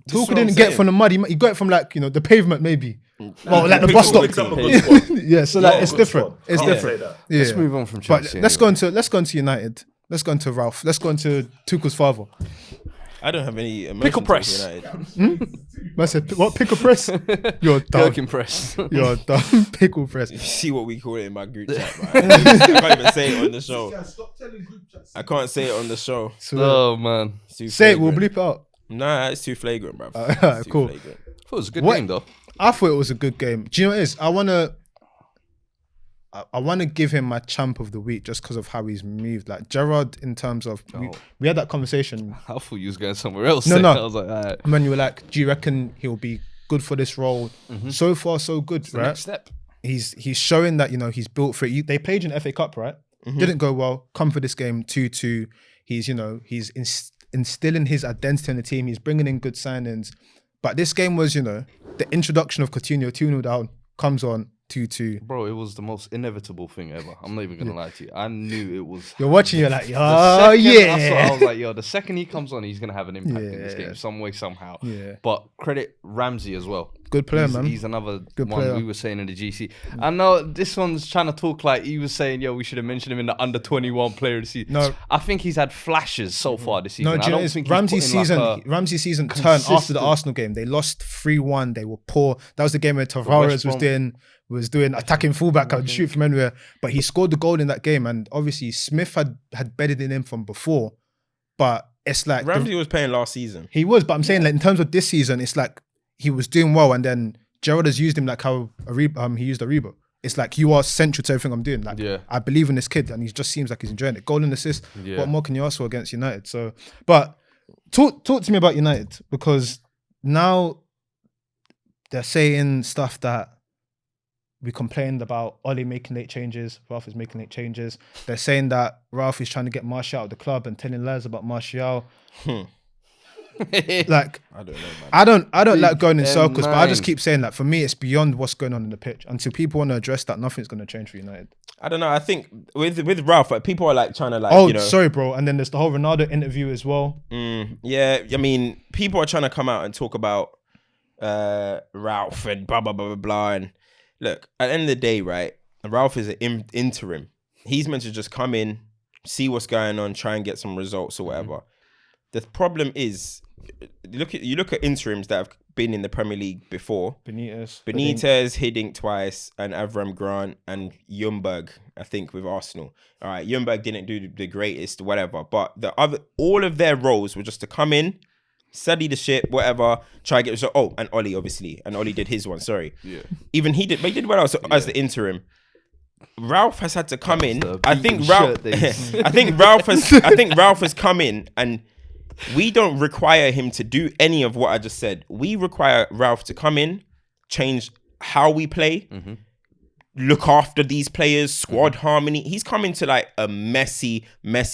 S3: That's what
S1: Tuchel
S3: I'm
S1: didn't get it
S3: saying.
S1: from the mud. He got it from like the pavement maybe. Well, like the
S3: Picked
S1: bus
S3: up a
S1: stop.
S3: good team.
S1: Yeah, so like it's different. It's
S4: Can't
S1: different.
S4: say that.
S1: Yeah.
S2: Let's move on from
S1: But
S2: Chelsea.
S1: let's go into United. Let's go into Ralph. Let's go into Tuchel's father.
S3: I don't have any emotions.
S2: Pickle
S3: with
S2: press.
S3: United.
S1: I said, what pickle press? You're dumb.
S2: Gherkin press.
S1: You're dumb. Pickle press.
S3: See what we call it in my group chat, man. I can't even say it on the show. I can't say it on the show.
S1: So,
S2: Oh man,
S3: It's too
S1: say it. We'll
S3: flagrant.
S1: bleep it out.
S3: Nah, it's too flagrant, bro.
S1: Alright, cool.
S2: I thought it was a good
S1: What-
S2: game though.
S1: I thought it was a good game. Do you know what it is? I wanna give him my champ of the week just because of how he's moved. Like Gerrard, in terms of we had that conversation
S2: I thought you was going somewhere else.
S1: No,
S2: then.
S1: no.
S2: I was like, alright.
S1: when you were like, do you reckon he'll be good for this role? So far, so good,
S2: The
S1: right?
S2: next step.
S1: He's showing that he's built for it. They played in FA Cup, right? Didn't go well. Come for this game 2-2. He's instilling his identity in the team. He's bringing in good signings. But this game was the introduction of Coutinho 2-0 down, comes on 2-2.
S2: Bro, it was the most inevitable thing ever. I'm not even gonna lie to you. I knew it was.
S1: You're watching, you're like,
S2: The
S1: oh
S2: second I saw it,
S1: yeah.
S2: I was like, yo, the second he comes on, he's gonna have an impact in this
S1: Yeah.
S2: game, some way, somehow.
S1: Yeah.
S2: But credit Ramsey as well.
S1: Good player, man.
S2: He's another
S1: Good
S2: one
S1: player.
S2: we were saying in the GC. I know this one's trying to talk like he was saying, yo, we should have mentioned him in the under 21 player of the season.
S1: No.
S2: I think he's had flashes so far this season.
S1: No,
S2: I don't think
S1: Ramsey's
S2: he's put in
S1: season.
S2: like
S1: Ramsey's season turned after the Arsenal game. They lost 3-1. They were poor. That was the game where Tavares was doing attacking fullback, could shoot from anywhere. But he scored the goal in that game, and obviously Smith had bedded in him from before. But it's like
S3: Ramsey was playing last season.
S1: he was, but I'm saying like in terms of this season, it's like he was doing well, and then Gerrard has used him like how he used Ariba. It's like you are central to everything I'm doing. Like I believe in this kid, and he just seems like he's enjoying it. Goal and assist.
S2: Yeah.
S1: What more can you ask for against United? So, but talk to me about United, because now they're saying stuff that we complained about. Oli making late changes. Ralph is making late changes. They're saying that Ralph is trying to get Martial out of the club and telling lies about Martial. Like
S3: I don't know, man.
S1: I don't like going in circles, but I just
S2: M9.
S1: keep saying that for me it's beyond what's going on in the pitch. Until people want to address that, nothing's going to change for United.
S3: I don't know. I think with Ralph, like, people are like trying to like.
S1: Oh,
S3: you know,
S1: sorry, bro. And then there's the whole Ronaldo interview as well.
S3: Yeah, I mean, people are trying to come out and talk about Ralph and blah blah blah blah blah. And look, at the end of the day, right? Ralph is an interim. He's meant to just come in, see what's going on, try and get some results or whatever. The problem is, you look at interims that have been in the Premier League before.
S1: Benitez,
S3: Hiddink twice, and Avram Grant and Ljungberg, I think, with Arsenal. All right, Ljungberg didn't do the greatest, whatever, but all of their roles were just to come in, study the shit, whatever, try to get results. Oh, and Oli, obviously, and Oli did his one. Sorry, even he did well as the interim. Ralph has had to come in. I think Ralph has come in, and we don't require him to do any of what I just said. We require Ralph to come in, change how we play, look after these players, squad harmony. He's come into like a messy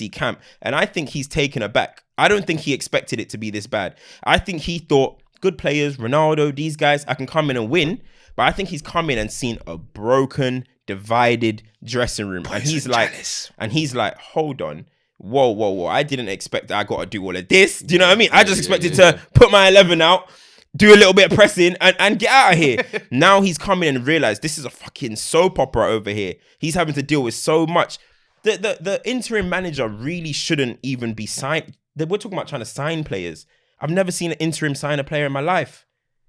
S3: camp. And I think he's taken aback. I don't think he expected it to be this bad. I think he thought, good players, Ronaldo, these guys, I can come in and win. But I think he's come in and seen a broken, divided dressing room. And he's like, hold on. Whoa. I didn't expect that I got to do all of this. Do you know what I mean? I just expected to put my 11 out, do a little bit of pressing and get out of here. Now he's coming and realized this is a fucking soap opera over here. He's having to deal with so much. The interim manager really shouldn't even be signed. We're talking about trying to sign players. I've never seen an interim sign a player in my life.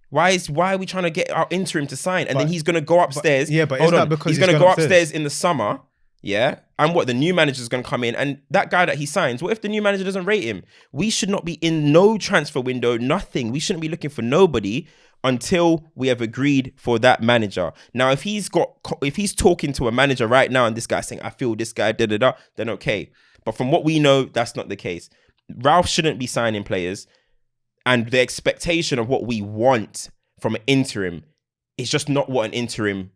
S3: Why are we trying to get our interim to sign? And then he's going to go upstairs.
S1: But is that because
S3: he's going to go upstairs in the summer? Yeah. And what, the new manager is going to come in, and that guy that he signs, what if the new manager doesn't rate him? We should not be in no transfer window, nothing. We shouldn't be looking for nobody until we have agreed for that manager. Now, if he's talking to a manager right now and this guy's saying, I feel this guy, then okay. But from what we know, that's not the case. Ralph shouldn't be signing players, and the expectation of what we want from an interim is just not what an interim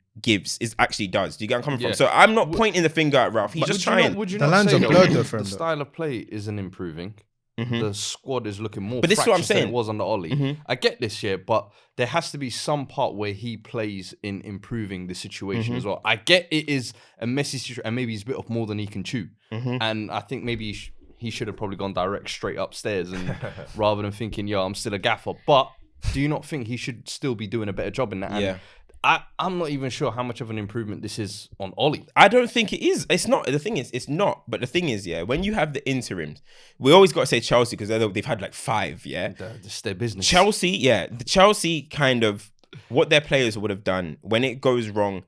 S3: actually does. Do you get where I'm coming from? So I'm not pointing the finger at Ralph. He's just trying.
S2: Would you
S1: The
S2: not
S1: lines
S2: say
S1: are
S2: though,
S1: blurred though,
S2: the style of play isn't improving.
S3: Mm-hmm.
S2: The squad is looking more
S3: But this is what I'm
S2: fractious than
S3: saying.
S2: it was under Oli.
S3: Mm-hmm.
S2: I get this here, but there has to be some part where he plays in improving the situation as well. I get it is a messy situation, and maybe he's bit off more than he can chew. And I think maybe he should have probably gone direct straight upstairs and rather than thinking, yo, I'm still a gaffer. But do you not think he should still be doing a better job in that? And I'm not even sure how much of an improvement this is on Oli.
S3: I don't think it is. It's not. The thing is, it's not. But the thing is, when you have the interims, we always got to say Chelsea because they've had like 5,
S2: It's their business.
S3: Chelsea kind of, what their players would have done when it goes wrong,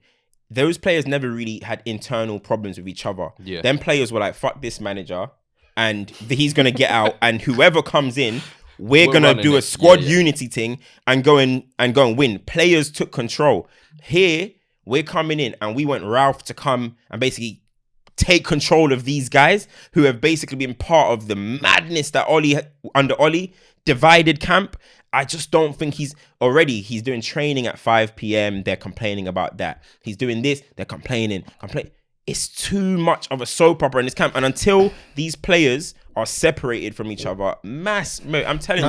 S3: those players never really had internal problems with each other.
S2: Yeah.
S3: Them players were like, fuck this manager, and he's going to get out, and whoever comes in, we're gonna do a squad unity thing and go and win. Players took control. Here, we're coming in and we want Ralph to come and basically take control of these guys who have basically been part of the madness that under Oli, divided camp. I just don't think he's doing training at 5 p.m. They're complaining about that. He's doing this, they're complaining. It's too much of a soap opera in this camp. And until these players are separated from each other, I'm telling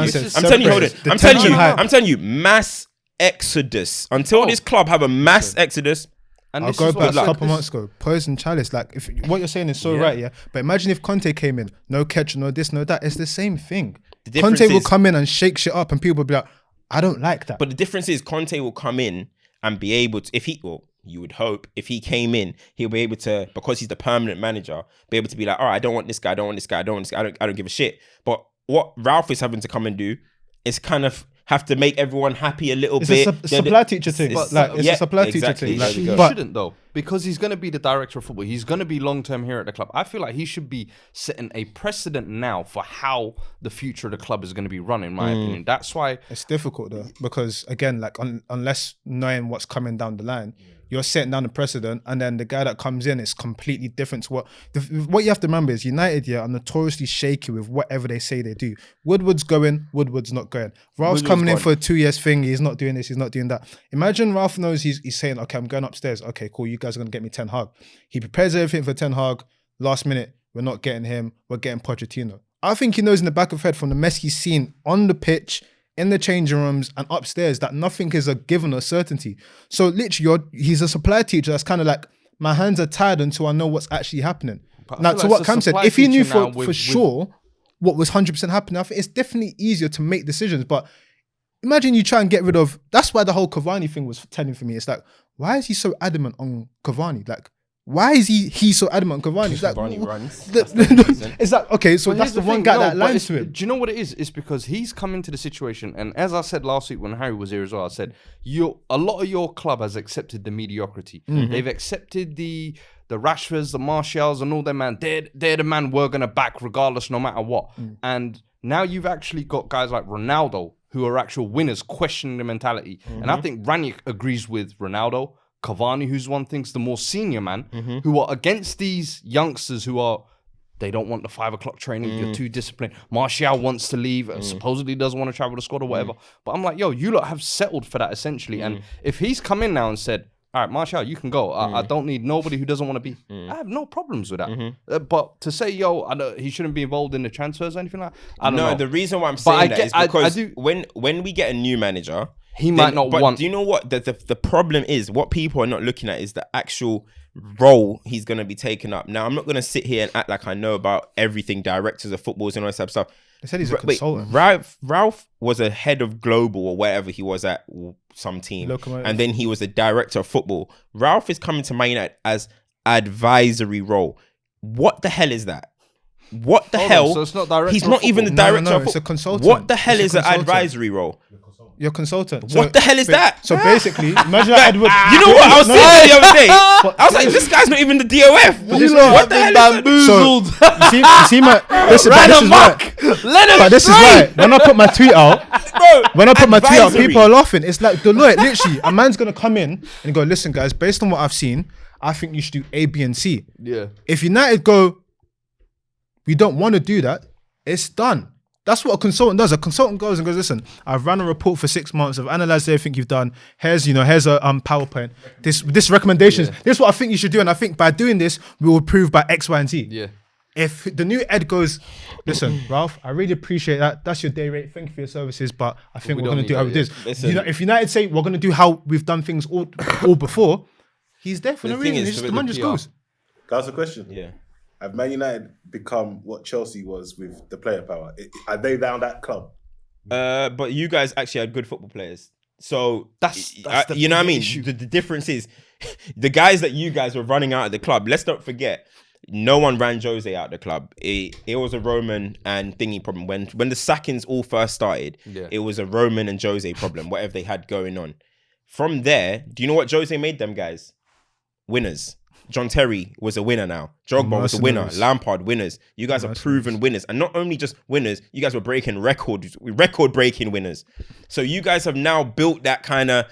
S3: you, mass exodus. Until this club have a mass exodus.
S1: And I'll go back a couple months ago. Poison Chalice, like if what you're saying is so right, But imagine if Conte came in, no catch, no this, no that. It's the same thing. Conte will come in and shake shit up, and people will be like, I don't like that.
S3: But the difference is Conte will come in and be able to, you would hope, if he came in, he'll be able to, because he's the permanent manager, be able to be like, all right, I don't want this guy, I don't want this guy, I don't want this guy, I don't give a shit. But what Ralph is having to come and do is kind of have to make everyone happy a little bit.
S1: It's a supply teacher thing. It's a supply teacher thing.
S2: He shouldn't though, because he's going to be the director of football. He's going to be long-term here at the club. I feel like he should be setting a precedent now for how the future of the club is going to be run, in my opinion. That's why
S1: it's difficult though, because again, like unless knowing what's coming down the line, you're setting down the precedent, and then the guy that comes in is completely different to what you have to remember is United are notoriously shaky with whatever they say they do. Woodward's going, Woodward's not going. Ralph's coming in for a 2 years thing. He's not doing this, he's not doing that. Imagine Ralph knows he's saying, okay, I'm going upstairs. Okay, cool. You guys are going to get me Ten Hag. He prepares everything for Ten Hag. Last minute, we're not getting him. We're getting Pochettino. I think he knows in the back of his head from the mess he's seen on the pitch, in the changing rooms and upstairs, that nothing is a given or certainty. So literally, he's a supply teacher that's kind of like, my hands are tied until I know what's actually happening. Now, to what Cam said, if he knew for sure what was 100% happening, I think it's definitely easier to make decisions. But imagine you try and get rid of, that's why the whole Cavani thing was telling for me. It's like, why is he so adamant on Cavani? Like, why is he so adamant on Cavani? It's like,
S3: Cavani runs.
S1: It's like, okay, so that's the one guy that aligns to him.
S2: Do you know what it is? It's because he's come into the situation, and as I said last week when Harry was here as well, I said, a lot of your club has accepted the mediocrity. They've accepted the Rashfords, the Martials, and all them, man. They're the man we're going to back regardless, no matter what. And now you've actually got guys like Ronaldo, who are actual winners, questioning the mentality. And I think Rangnick agrees with Ronaldo. Cavani, who's one thing's the more senior man, who are against these youngsters they don't want the 5 o'clock training, you're too disciplined. Martial wants to leave, supposedly doesn't want to travel the squad or whatever. But I'm like, yo, you lot have settled for that essentially. And if he's come in now and said, all right, Martial, you can go. I don't need nobody who doesn't want to be. I have no problems with that. But to say, yo, he shouldn't be involved in the transfers or anything like that, I don't know.
S3: No, the reason why I'm saying that is because when we get a new manager,
S2: he might not want.
S3: Do you know what the problem is? What people are not looking at is the actual role he's going to be taking up. Now, I'm not going to sit here and act like I know about everything, directors of footballs and all that type of stuff.
S1: They said he's a consultant.
S3: Ralph was a head of global or whatever he was at some team. And then he was a director of football. Ralph is coming to Man United as advisory role. What the hell is that? What the hell?
S2: So it's not director.
S3: He's not even the director of football.
S1: It's a consultant.
S3: What the hell is an advisory role?
S1: You're a consultant.
S3: What the hell is that?
S1: So basically, imagine Edward.
S3: You know what I was saying the other day? I was like, this guy's not even the DOF. What the hell is
S2: bamboozled?
S1: So, you see my... Listen, but this is why. When I put my tweet out, people are laughing. It's like Deloitte, literally. A man's going to come in and go, listen, guys, based on what I've seen, I think you should do A, B, and C.
S2: Yeah.
S1: If United go, we don't want to do that, it's done. That's what a consultant does. A consultant goes and goes, listen, I've run a report for 6 months. I've analyzed everything you've done. Here's a PowerPoint. This recommendations. This is what I think you should do. And I think by doing this, we will prove by X, Y, and Z.
S2: Yeah.
S1: If the new Ed goes, listen, Ralph, I really appreciate that. That's your day rate. Thank you for your services. But I think we're going to do how it is. If United say we're going to do how we've done things all before, he's there for no reason. The man just goes.
S4: Can I ask a question?
S3: Yeah.
S4: Have Man United become what Chelsea was with the player power? Are they down that club?
S3: But you guys actually had good football players. So
S2: that's
S3: you know what I mean? The difference is the guys that you guys were running out of the club. Let's not forget, no one ran Jose out of the club. It was a Roman and thingy problem. When the sackings all first started, it was a Roman and Jose problem, whatever they had going on. From there, do you know what Jose made them guys? Winners. John Terry was a winner now. Drogba was a winner. Lampard, winners. You guys are proven winners. And not only just winners, you guys were record-breaking winners. So you guys have now built that kind of,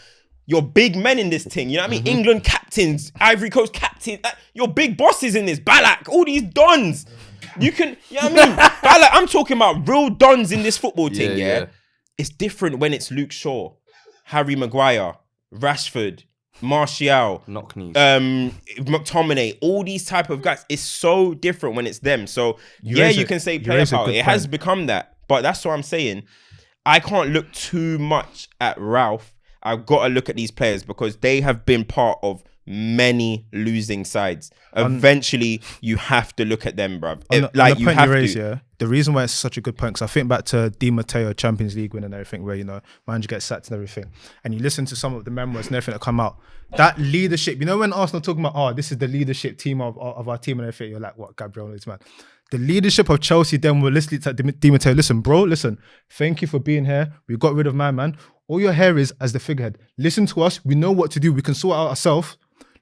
S3: you're big men in this thing. You know what I mean? England captains, Ivory Coast captains, you're big bosses in this. Ballack, all these dons. You know what I mean? Ballack, I'm talking about real dons in this football thing, yeah? It's different when it's Luke Shaw, Harry Maguire, Rashford, Martial, McTominay, all these type of guys. It's so different when it's them. So you can say player power. It has become that. But that's what I'm saying. I can't look too much at Ralph. I've got to look at these players because they have been part of many losing sides. Eventually, you have to look at them, bruv.
S1: The the reason why it's such a good point, because I think back to Di Matteo Champions League win and everything, where, you know, manager gets sacked and everything, and you listen to some of the memoirs and everything that come out, that leadership, you know, when Arsenal talking about, oh, this is the leadership team of our team and everything, you're like, what, Gabriel, this man? The leadership of Chelsea then were listening to Di Matteo, listen, bro, listen, thank you for being here. We got rid of my man. All your hair is as the figurehead. Listen to us. We know what to do. We can sort it out ourselves.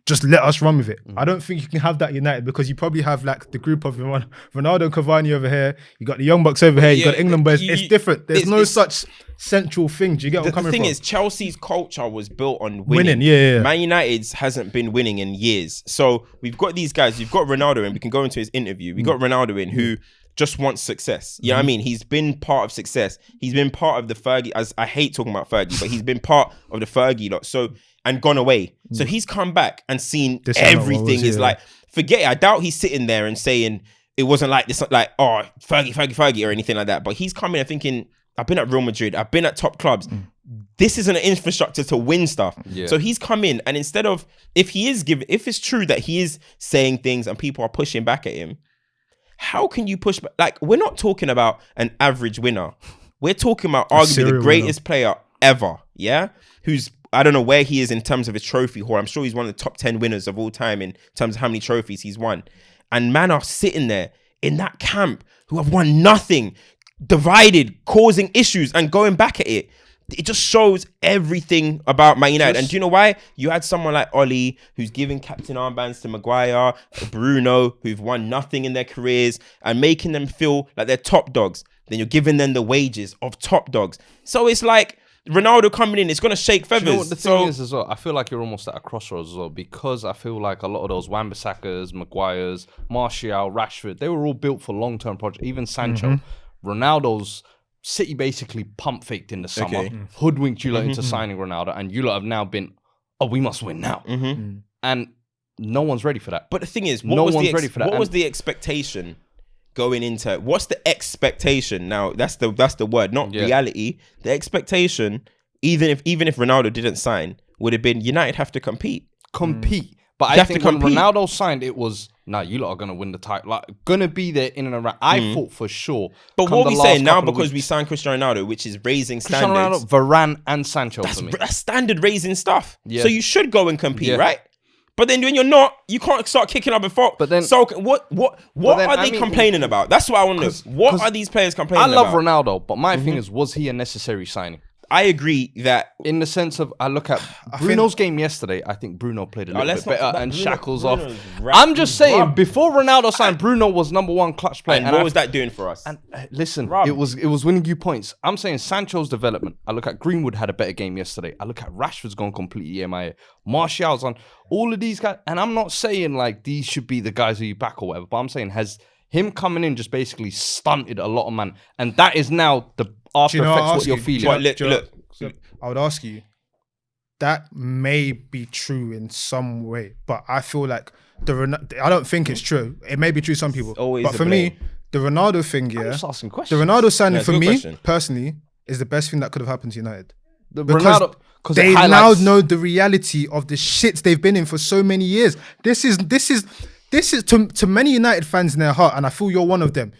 S1: Just let us run with it. I don't think you can have that United, because you probably have like the group of Ronaldo and Cavani over here. You got the Young Bucks over here. You got England boys. It's different. There's no such central thing. Do you get what I'm coming from?
S3: The thing is, Chelsea's culture was built on winning.
S1: Yeah.
S3: Man United's hasn't been winning in years. So we've got these guys. You've got Ronaldo in. We can go into his interview. We got Ronaldo in who just wants success. You know what I mean? He's been part of success. He's been part of the Fergie. As I hate talking about Fergie, but he's been part of the Fergie lot. So, and gone away. So he's come back and seen everything is like, forget it. I doubt he's sitting there and saying it wasn't like this, like, oh, Fergie or anything like that. But he's coming and thinking, I've been at Real Madrid. I've been at top clubs. This isn't an infrastructure to win stuff. Yeah. So he's come in, and instead of, if it's true that he is saying things and people are pushing back at him, how can you push back? Like, we're not talking about an average winner. We're talking about arguably the greatest player ever, yeah? Who's, I don't know where he is in terms of his trophy haul. I'm sure he's one of the top 10 winners of all time in terms of how many trophies he's won. And man are sitting there in that camp who have won nothing, divided, causing issues and going back at it. It just shows everything about Man United. And do you know why? You had someone like Oli, who's giving captain armbands to Maguire, Bruno, who've won nothing in their careers, and making them feel like they're top dogs. Then you're giving them the wages of top dogs. So it's like Ronaldo coming in, it's going to shake feathers.
S2: You know what the thing is as well? I feel like you're almost at a crossroads as well, because I feel like a lot of those Wan-Bissakas, Maguires, Martial, Rashford, they were all built for long-term projects. Even Sancho. Ronaldo's City basically pump faked in the summer, hoodwinked you lot into signing Ronaldo, and you lot have now been, oh, we must win now. And no one's ready for that.
S3: But the thing is, what was the expectation going into it? What's the expectation? Now, that's the word, not reality. The expectation, even if Ronaldo didn't sign, would have been United have to compete. But I think when Ronaldo signed, it was, you lot are going to win the title. Like, going to be there in and around. I thought for sure. But what we saying now, because we signed Cristiano Ronaldo, which is raising standards.
S2: Cristiano Ronaldo, Varane and Sancho for me.
S3: That's standard raising stuff. Yeah. So you should go and compete, right? But then when you're not, you can't start kicking up a fault. But then, so what are they complaining about? That's what I want to know. What are these players complaining about?
S2: I love Ronaldo, but my thing is, was he a necessary signing?
S3: I agree that,
S2: in the sense of, I look at Bruno's game yesterday. I think Bruno played a little bit better and shackles off. I'm just saying, before Ronaldo signed, Bruno was #1 clutch player.
S3: And what was that doing for us?
S2: And listen, it was winning you points. I'm saying Sancho's development. I look at Greenwood had a better game yesterday. I look at Rashford's gone completely MIA. Martial's on. All of these guys, and I'm not saying like these should be the guys who you back or whatever, but I'm saying has him coming in just basically stunted a lot of man, and that is now the after effects what you're feeling.
S3: Look,
S1: I would ask you, that may be true in some way, but I feel like I don't think it's true. It may be true to some people, but for me, the Ronaldo thing,
S2: I'm just asking questions.
S1: The Ronaldo signing for me personally is the best thing that could have happened to United. Because they now know the reality of the shits they've been in for so many years. This is to many United fans in their heart, and I feel you're one of them.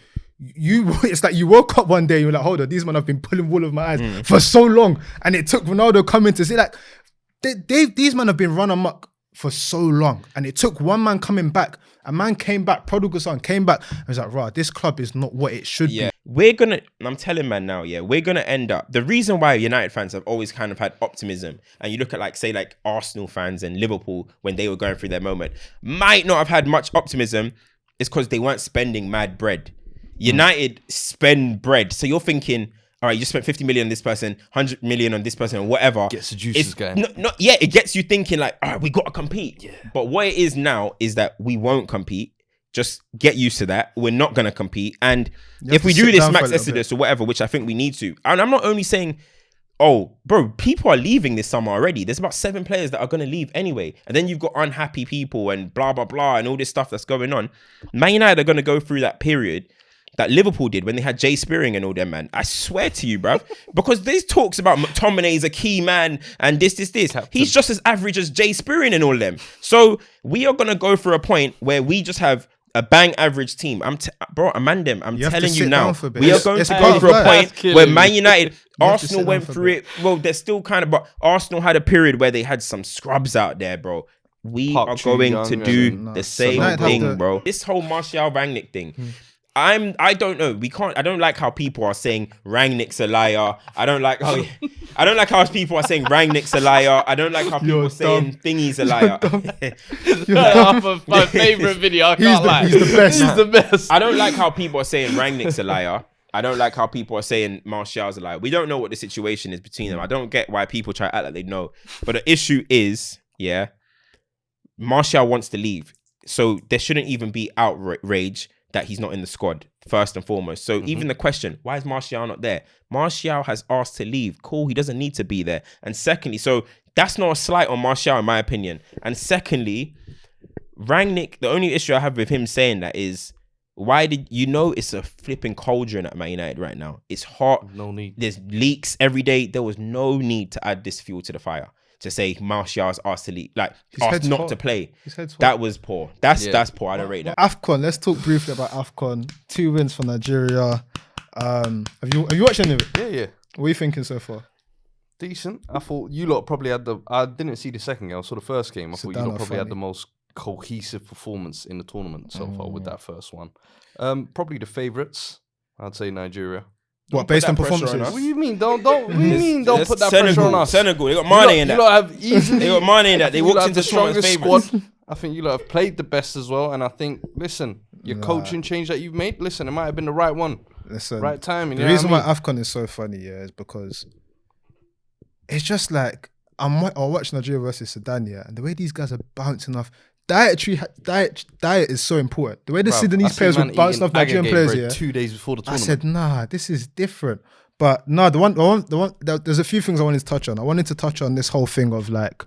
S1: It's like you woke up one day and you're like, hold on, these men have been pulling wool over my eyes for so long, and it took Ronaldo coming to say like, these men have been run amok for so long, and it took one man coming back. A man came back, prodigal son came back, and was like, right, this club is not what it should be.
S3: I'm telling man now, we're gonna end up. The reason why United fans have always kind of had optimism, and you look at like Arsenal fans and Liverpool when they were going through their moment, might not have had much optimism, is because they weren't spending mad bread. United spend bread. So you're thinking, all right, you just spent 50 million on this person, 100 million on this person, or whatever.
S2: Gets the juices going.
S3: It gets you thinking like, all right, we got to compete. Yeah. But what it is now is that we won't compete. Just get used to that. We're not going to compete. And if we do this max exodus or whatever, which I think we need to, and I'm not only saying, oh, bro, people are leaving this summer already. There's about 7 players that are going to leave anyway. And then you've got unhappy people and blah, blah, blah, and all this stuff that's going on. Man United are going to go through that period that Liverpool did when they had Jay Spearing and all them, man. I swear to you, bruv. Because these talks about McTominay's a key man and this. He's just as average as Jay Spearing and all them. So we are going to go for a point where we just have a bang average team. Bro, Amanda, I'm telling you now,
S1: for a bit.
S3: we are going to go through a point where Man United, Arsenal went through it. Well, they're still kind of, but Arsenal had a period where they had some scrubs out there, bro. We are going to do the same thing, bro. This whole Martial Rangnick thing. I don't know. I don't like how people are saying Rangnick's a liar. I don't like how people are saying Rangnick's a liar. I don't like how people are saying Thingy's a liar.
S5: My favorite video. I can't lie.
S1: He's the best.
S5: He's the best.
S3: I don't like how people are saying Rangnick's a liar. I don't like how people are saying Martial's a liar. We don't know what the situation is between them. I don't get why people try to act like they know. But the issue is, Martial wants to leave. So there shouldn't even be outrage that he's not in the squad, first and foremost. So even the question, why is Martial not there? Martial has asked to leave. Cool, he doesn't need to be there. And secondly, so that's not a slight on Martial, in my opinion. And secondly, Rangnick, the only issue I have with him saying that is, why did you know it's a flipping cauldron at Man United right now? It's hot.
S5: No need.
S3: There's leaks every day. There was no need to add this fuel to the fire. To say Martial's asked to leave, like asked not to play. That was poor. That's poor. I don't rate that.
S1: AFCON. Let's talk briefly about AFCON. 2 wins for Nigeria. Have you watched any of it?
S5: Yeah.
S1: What are you thinking so far?
S5: Decent. I thought you lot probably had I didn't see the second game. I saw the first game. I thought you lot probably had the most cohesive performance in the tournament so far with that first one. Probably the favourites. I'd say Nigeria.
S1: What, based on performances?
S5: What do you mean? Don't put that pressure on us.
S3: Senegal, they got Mane in that. They got Mane in that. They walked into strongest
S5: squad. I think you lot have played the best as well. And I think, listen, your coaching change that you've made, listen, it might have been the right one.
S1: Listen,
S5: right timing.
S1: The reason why AFCON is so funny, is because it's just like, I'll watch Nigeria versus Sudan, and the way these guys are bouncing off. Diet is so important. The way the Sudanese players were bouncing off Nigerian players
S5: 2 days before the tournament.
S1: I said, nah, this is different. But no, the one, there's a few things I wanted to touch on. I wanted to touch on this whole thing of like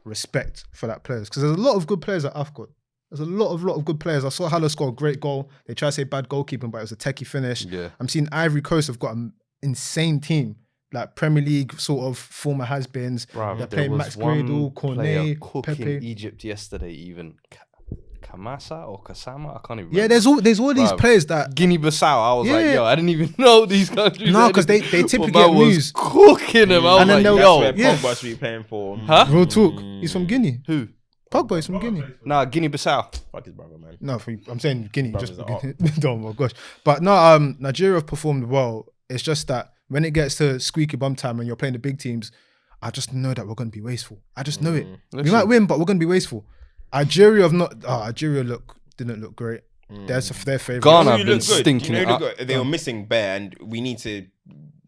S1: respect for that players, because there's a lot of good players at AFCON. There's a lot of good players. I saw Haller score a great goal. They try to say bad goalkeeping, but it was a techie finish.
S5: Yeah.
S1: I'm seeing Ivory Coast have got an insane team. Like Premier League sort of former has-beens. They're playing Max Gradle, Cornet, Pepe.
S5: Egypt yesterday even. Kamasa or Kasama? I can't even remember.
S1: Yeah, there's all these players that...
S5: Guinea-Bissau, I was like, yo, I didn't even know these countries.
S1: No, because they typically get news.
S5: Cooking them. I was like,
S3: yo. Pogba should be playing for.
S5: Huh?
S1: Real talk. He's from Guinea.
S5: Who?
S1: Pogba is from Guinea.
S5: Nah, Guinea-Bissau.
S3: Fuck his brother, man.
S1: No, I'm saying Guinea. Just oh my gosh. But no, Nigeria have performed well. It's just that when it gets to squeaky bum time and you're playing the big teams, I just know that we're going to be wasteful. I just know it. We might win, but we're going to be wasteful. Algeria didn't look great. That's their favourite.
S5: Ghana have been stinking.
S3: They were missing Bear, and we need to...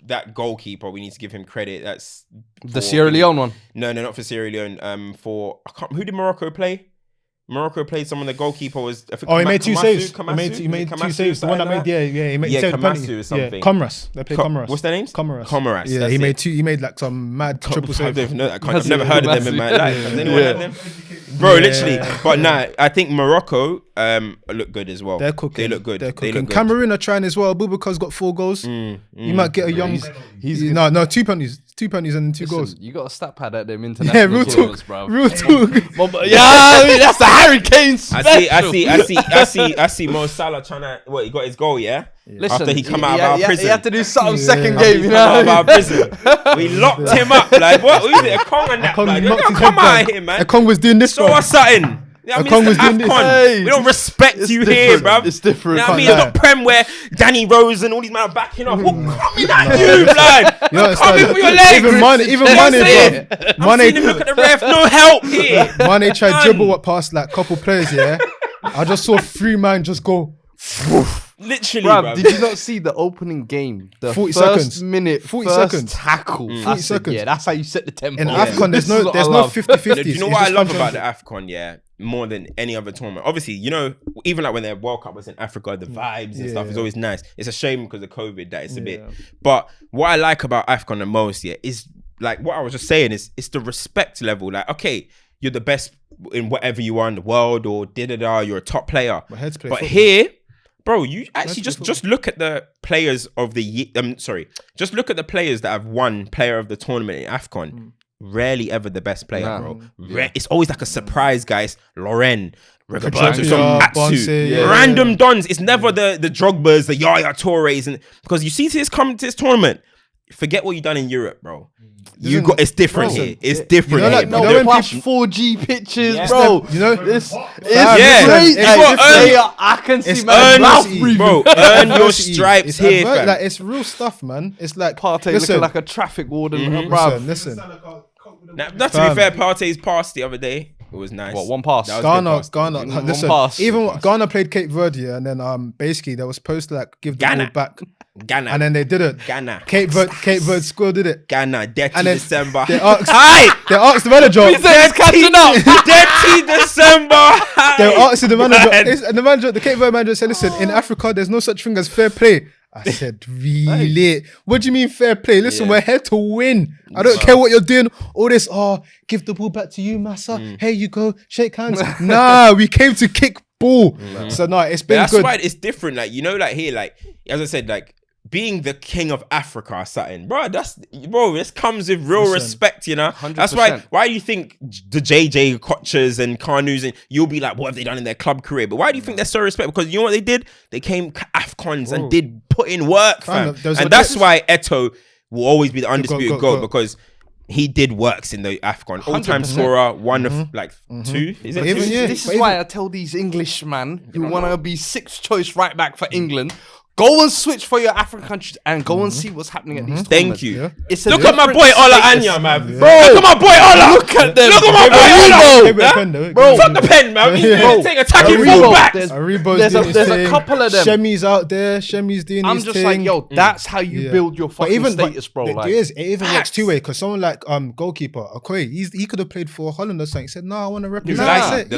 S3: That goalkeeper, we need to give him credit. That's
S5: the Sierra Leone one.
S3: No, not for Sierra Leone. Who did Morocco play? Morocco played someone. The goalkeeper was.
S1: He made 2 saves. He made 2 saves. The one that made, he made
S3: Kamasu or something.
S1: Comoros. They played Comoros.
S3: What's their names?
S1: Comoros. Yeah, he made 2. He made like some mad triple save.
S3: I've never heard of them in my life. Has anyone heard of them? Bro, literally. But nah, I think Morocco look good as well.
S1: They're cooking.
S3: They look good.
S1: They're cooking. Cameroon are trying as well. Abubakar's got 4 goals. You might get a young. No, 2 penalties. 2 penalties and 2 goals.
S5: You got a stat pad at them international tournaments, bro.
S1: Real talk.
S5: That's the Harry Kane special.
S3: I see Mo Salah trying to. What, he got his goal, yeah?
S5: Listen,
S3: after he come out of our prison.
S5: He had to do something second game, you know?
S3: Out of our prison. We locked him up. Like, what? Who is it? Ekong and that. Like, come out of here, man.
S1: Ekong was doing this.
S3: Show us something. Yeah,
S1: Ekong was doing this.
S3: Hey, we don't respect you here, bruv.
S5: It's different.
S3: You know what I mean? It's not Prem where Danny Rose and all these men are backing off. What coming at you, blood? You're coming for your legs.
S1: Even Mane,
S3: I've seen him look at the ref. No help here.
S1: Mane tried dribble past like couple players, yeah. I just saw 3 men just go.
S3: Literally,
S5: bruv. Did you not see the opening game? The
S1: 40
S5: first
S1: seconds.
S5: minute,
S1: 40
S5: first
S1: seconds.
S5: tackle.
S1: 40 seconds.
S5: Yeah, that's how you set the tempo.
S1: In AFCON, there's no 50-50.
S3: Do you know what I love about the AFCON? Yeah, more than any other tournament. Obviously, you know, even like when their World Cup was in Africa, the vibes and stuff is always nice. It's a shame because of COVID that it's a bit. But what I like about AFCON the most, is like what I was just saying is it's the respect level. Like, okay, you're the best in whatever you are in the world, or you're a top player. But here, bro, you actually just look at the players of the year. Just look at the players that have won Player of the Tournament in AFCON. rarely ever the best player, bro. It's always like a surprise, guys. Loren, Rigoberto, random dons. It's never the Drogbas, the Yaya Toures, and because you see this come to this tournament, forget what you done in Europe, bro. It's different here. It's different here.
S5: Like, no, plus 4G pictures, bro.
S1: You know,
S5: it's
S3: crazy.
S5: I can see my mouth breathing.
S3: Bro, earn your stripes here, fam.
S1: Like, it's real stuff, man. It's like
S5: Partey looking like a traffic warden,
S1: Listen.
S3: Now, not to be fair, Partey's pass the other day. It was nice.
S5: What, one pass?
S1: Ghana. Listen, even Ghana played Cape Verde, and then basically they were supposed to like give the ball back.
S3: Ghana.
S1: And then they did it.
S3: Ghana.
S1: Cape Verde scored, did it?
S3: Ghana. Dirty December.
S1: They asked the manager.
S5: He said it's catching up.
S3: Dirty December.
S1: They asked the manager. And the manager, the Cape Verde manager said, listen, in Africa, there's no such thing as fair play. I said, really? What do you mean fair play? Listen, we're here to win. I don't care what you're doing. All this, give the ball back to you, Massa. Here you go. Shake hands. Nah, we came to kick ball. So, no, it's been good.
S3: That's why it's different. Like, you know, like here, like, as I said, like, being the king of Africa or something, bro, this comes with real respect, you know?
S5: 100%.
S3: That's why do you think the JJ Kochers and Kanus, and you'll be like, what have they done in their club career? But why do you think they're so respected? Because you know what they did? They came AFCONs and did put in work, fam. And that's why Eto'o will always be the undisputed GOAT, because he did works in the AFCON. All-time scorer, one of like two. Is it two?
S5: This is why I tell these Englishmen who want to be sixth choice right back for England, go and switch for your African countries and go and see what's happening at these tournaments.
S3: Thank you.
S5: It's
S3: look at my boy Ola Anya, man.
S5: Bro,
S3: look at my boy Ola.
S5: Look at them.
S3: Look at my boy Ola.
S1: Bro,
S3: fuck the pen, man. Bro, take attacking full back.
S5: There's a couple of them.
S1: Shemi's out there. Shemi's doing his thing.
S5: I'm just like, yo, that's how you build your fucking status, bro.
S1: It even works two-way, because someone like goalkeeper Okoye, he could have played for Holland or something. He said, no, I want to represent the set.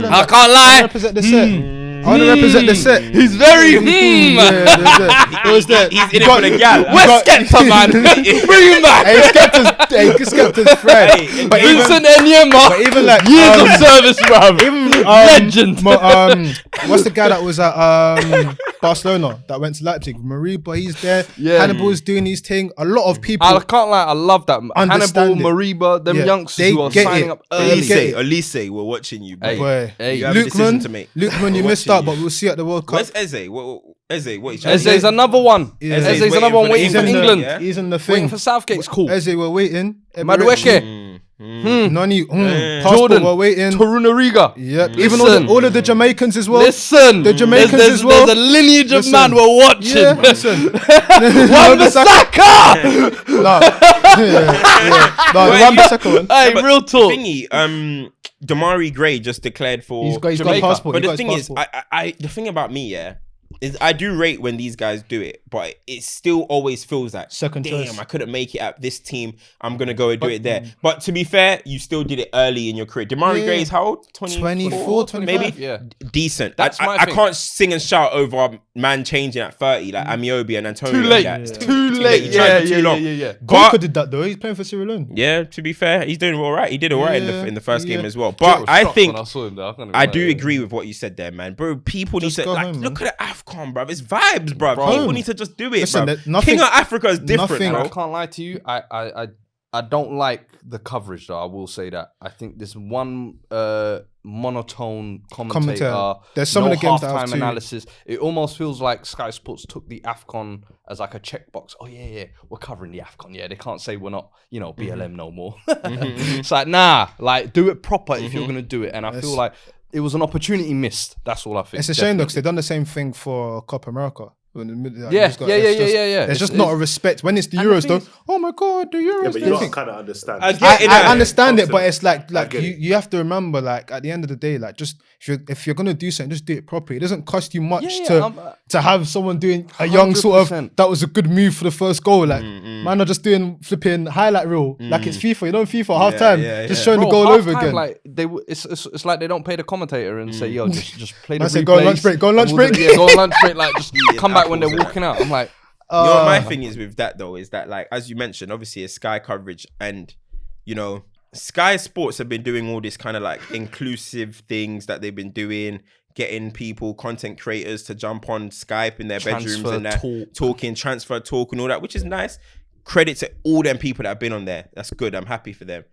S5: I can't lie.
S1: I represent the set. I want to represent the set.
S5: He's very
S3: He's in it for the gal.
S5: Where's Skepta, man? Bring him back.
S1: Skepta's friend.
S5: Vincent Enyema.
S1: But even like
S5: years of service, bro. Even legend.
S1: What's the guy that was at Barcelona that went to Leipzig? Mariba, he's there.
S5: Yeah.
S1: Hannibal's doing his thing. A lot of people.
S5: I can't lie. I love that. Hannibal, Mariba, them youngsters who are signing up early.
S3: Elise, we're watching you, bro.
S1: Hey,
S3: you have a decision to make.
S1: Lukeman, you missed out, but we'll see at the World Cup.
S3: Where's Eze?
S5: Eze's another one. Eze's another one waiting for England.
S1: He's in the thing.
S5: Waiting for Southgate. It's cool.
S1: Eze, we're waiting.
S5: Madueke.
S1: Nani,
S5: Jordan,
S1: we're waiting.
S5: Toruna Riga.
S1: Yep. Even all of the Jamaicans as well.
S5: Listen,
S1: the Jamaicans as well.
S5: There's a lineage of man we're watching.
S1: Yeah, listen.
S5: Wan-Bissaka.
S1: No, the Wan-Bissaka one.
S5: Hey, real talk.
S3: Thingy, Damari Gray just declared for
S1: he's got
S3: Jamaica.
S1: a passport.
S3: But the thing is, the thing about me, is I do rate when these guys do it, but it still always feels like,
S1: second choice.
S3: I couldn't make it at this team. I'm going to go and do it there. But to be fair, you still did it early in your career. Damari Gray is how old?
S1: 24, 25?
S3: Maybe?
S5: Yeah.
S3: Decent.
S5: That's my
S3: I
S5: thing.
S3: can't sing and shout over a man changing at 30, like Amiobi and Antonio.
S5: Too late.
S3: It's
S5: Too late.
S3: You tried for too long.
S1: Golka did that though. He's playing for Sierra Leone.
S3: Yeah, to be fair, he's doing all right. He did all right in the first game as well.
S5: But
S3: But I think I do
S5: agree.
S3: agree with what you said there, man. Bro, people
S1: Just
S3: need to
S1: go
S3: like
S1: home,
S3: look
S1: man.
S3: at the AFCON, bro. It's vibes, bro.
S1: Bro.
S3: People need to just do it,
S1: Listen,
S3: bro.
S1: nothing-
S3: King of Africa is different,
S1: nothing-
S3: bro.
S5: I can't lie to you. I don't like the coverage though. I will say that. I think there's one monotone commentator.
S1: There's some of the games that have
S5: halftime
S1: two.
S5: analysis. It almost feels like Sky Sports took the AFCON as like a checkbox. Oh yeah, we're covering the AFCON. Yeah, they can't say we're not, BLM no more. It's like like do it proper if you're gonna do it. And I feel like it was an opportunity missed. That's all I think.
S1: It's a shame though, because they've done the same thing for Copa America.
S5: Yeah.
S1: There's just not a respect when it's the Euros though. Oh my God, the Euros.
S4: Yeah, but you don't kind of understand.
S1: I understand it, but it's like you have to remember, like at the end of the day, like just if you're gonna do something, just do it properly. It doesn't cost you much to have someone doing a young sort of that was a good move for the first goal. Like man are just doing flipping highlight reel like it's FIFA. You know, FIFA half time, just showing the goal over again.
S5: Like it's like they don't pay the commentator and say, yo, just play the replays.
S1: Say go on lunch break. Go on lunch break.
S5: Yeah, go on lunch break. Like just come back when they're walking out. I'm like.
S3: You know what my thing is with that though is that, like, as you mentioned, obviously it's Sky coverage, and Sky Sports have been doing all this kind of like inclusive things that they've been doing, getting people, content creators to jump on Skype in their bedrooms and that, talking transfer talk and all that, which is nice. credit to all them people that have been on there. That's good. I'm happy for them.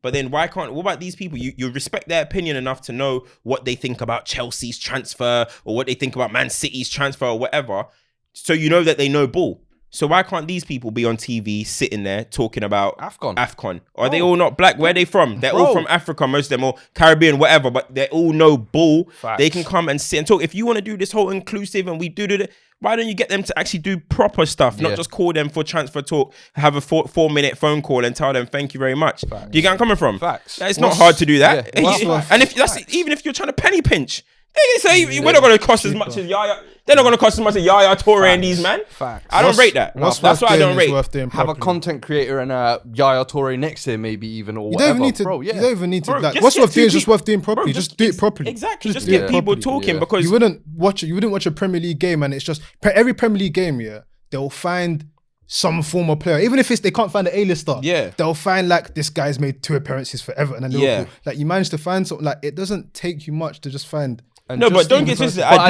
S3: But then what about these people? You respect their opinion enough to know what they think about Chelsea's transfer or what they think about Man City's transfer or whatever. So you know that they know ball. So why can't these people be on TV sitting there talking about AFCON? Or are they all not black? Where are they from? They're all from Africa, most of them, or Caribbean, whatever, but they all know ball. Facts. They can come and sit and talk. If you want to do this whole inclusive and we do it, why don't you get them to actually do proper stuff, not just call them for transfer talk, have a 4-minute phone call and tell them thank you very much. Facts. Do you get where I'm coming from? Facts. It's not hard to do that. Yeah. And if that's even if you're trying to penny pinch, they say we're not going to cost as much as Yaya. They're not going to cost as much as Yaya Toure and these man. Facts. I don't rate that. That's why I don't rate.
S5: Have a content creator and a Yaya Toure next to him, maybe even or whatever.
S1: You don't even need to. Like, what's worth doing is just worth doing properly. Just do it properly.
S3: Exactly. Just get people talking because
S1: you wouldn't watch a Premier League game and it's just every Premier League game. Yeah, they'll find some former player, even if they can't find an A-lister. Yeah, they'll find like this guy's made 2 appearances for Everton and Liverpool. Like you managed to find something. Like it doesn't take you much to just find.
S3: No, but don't get twisted. I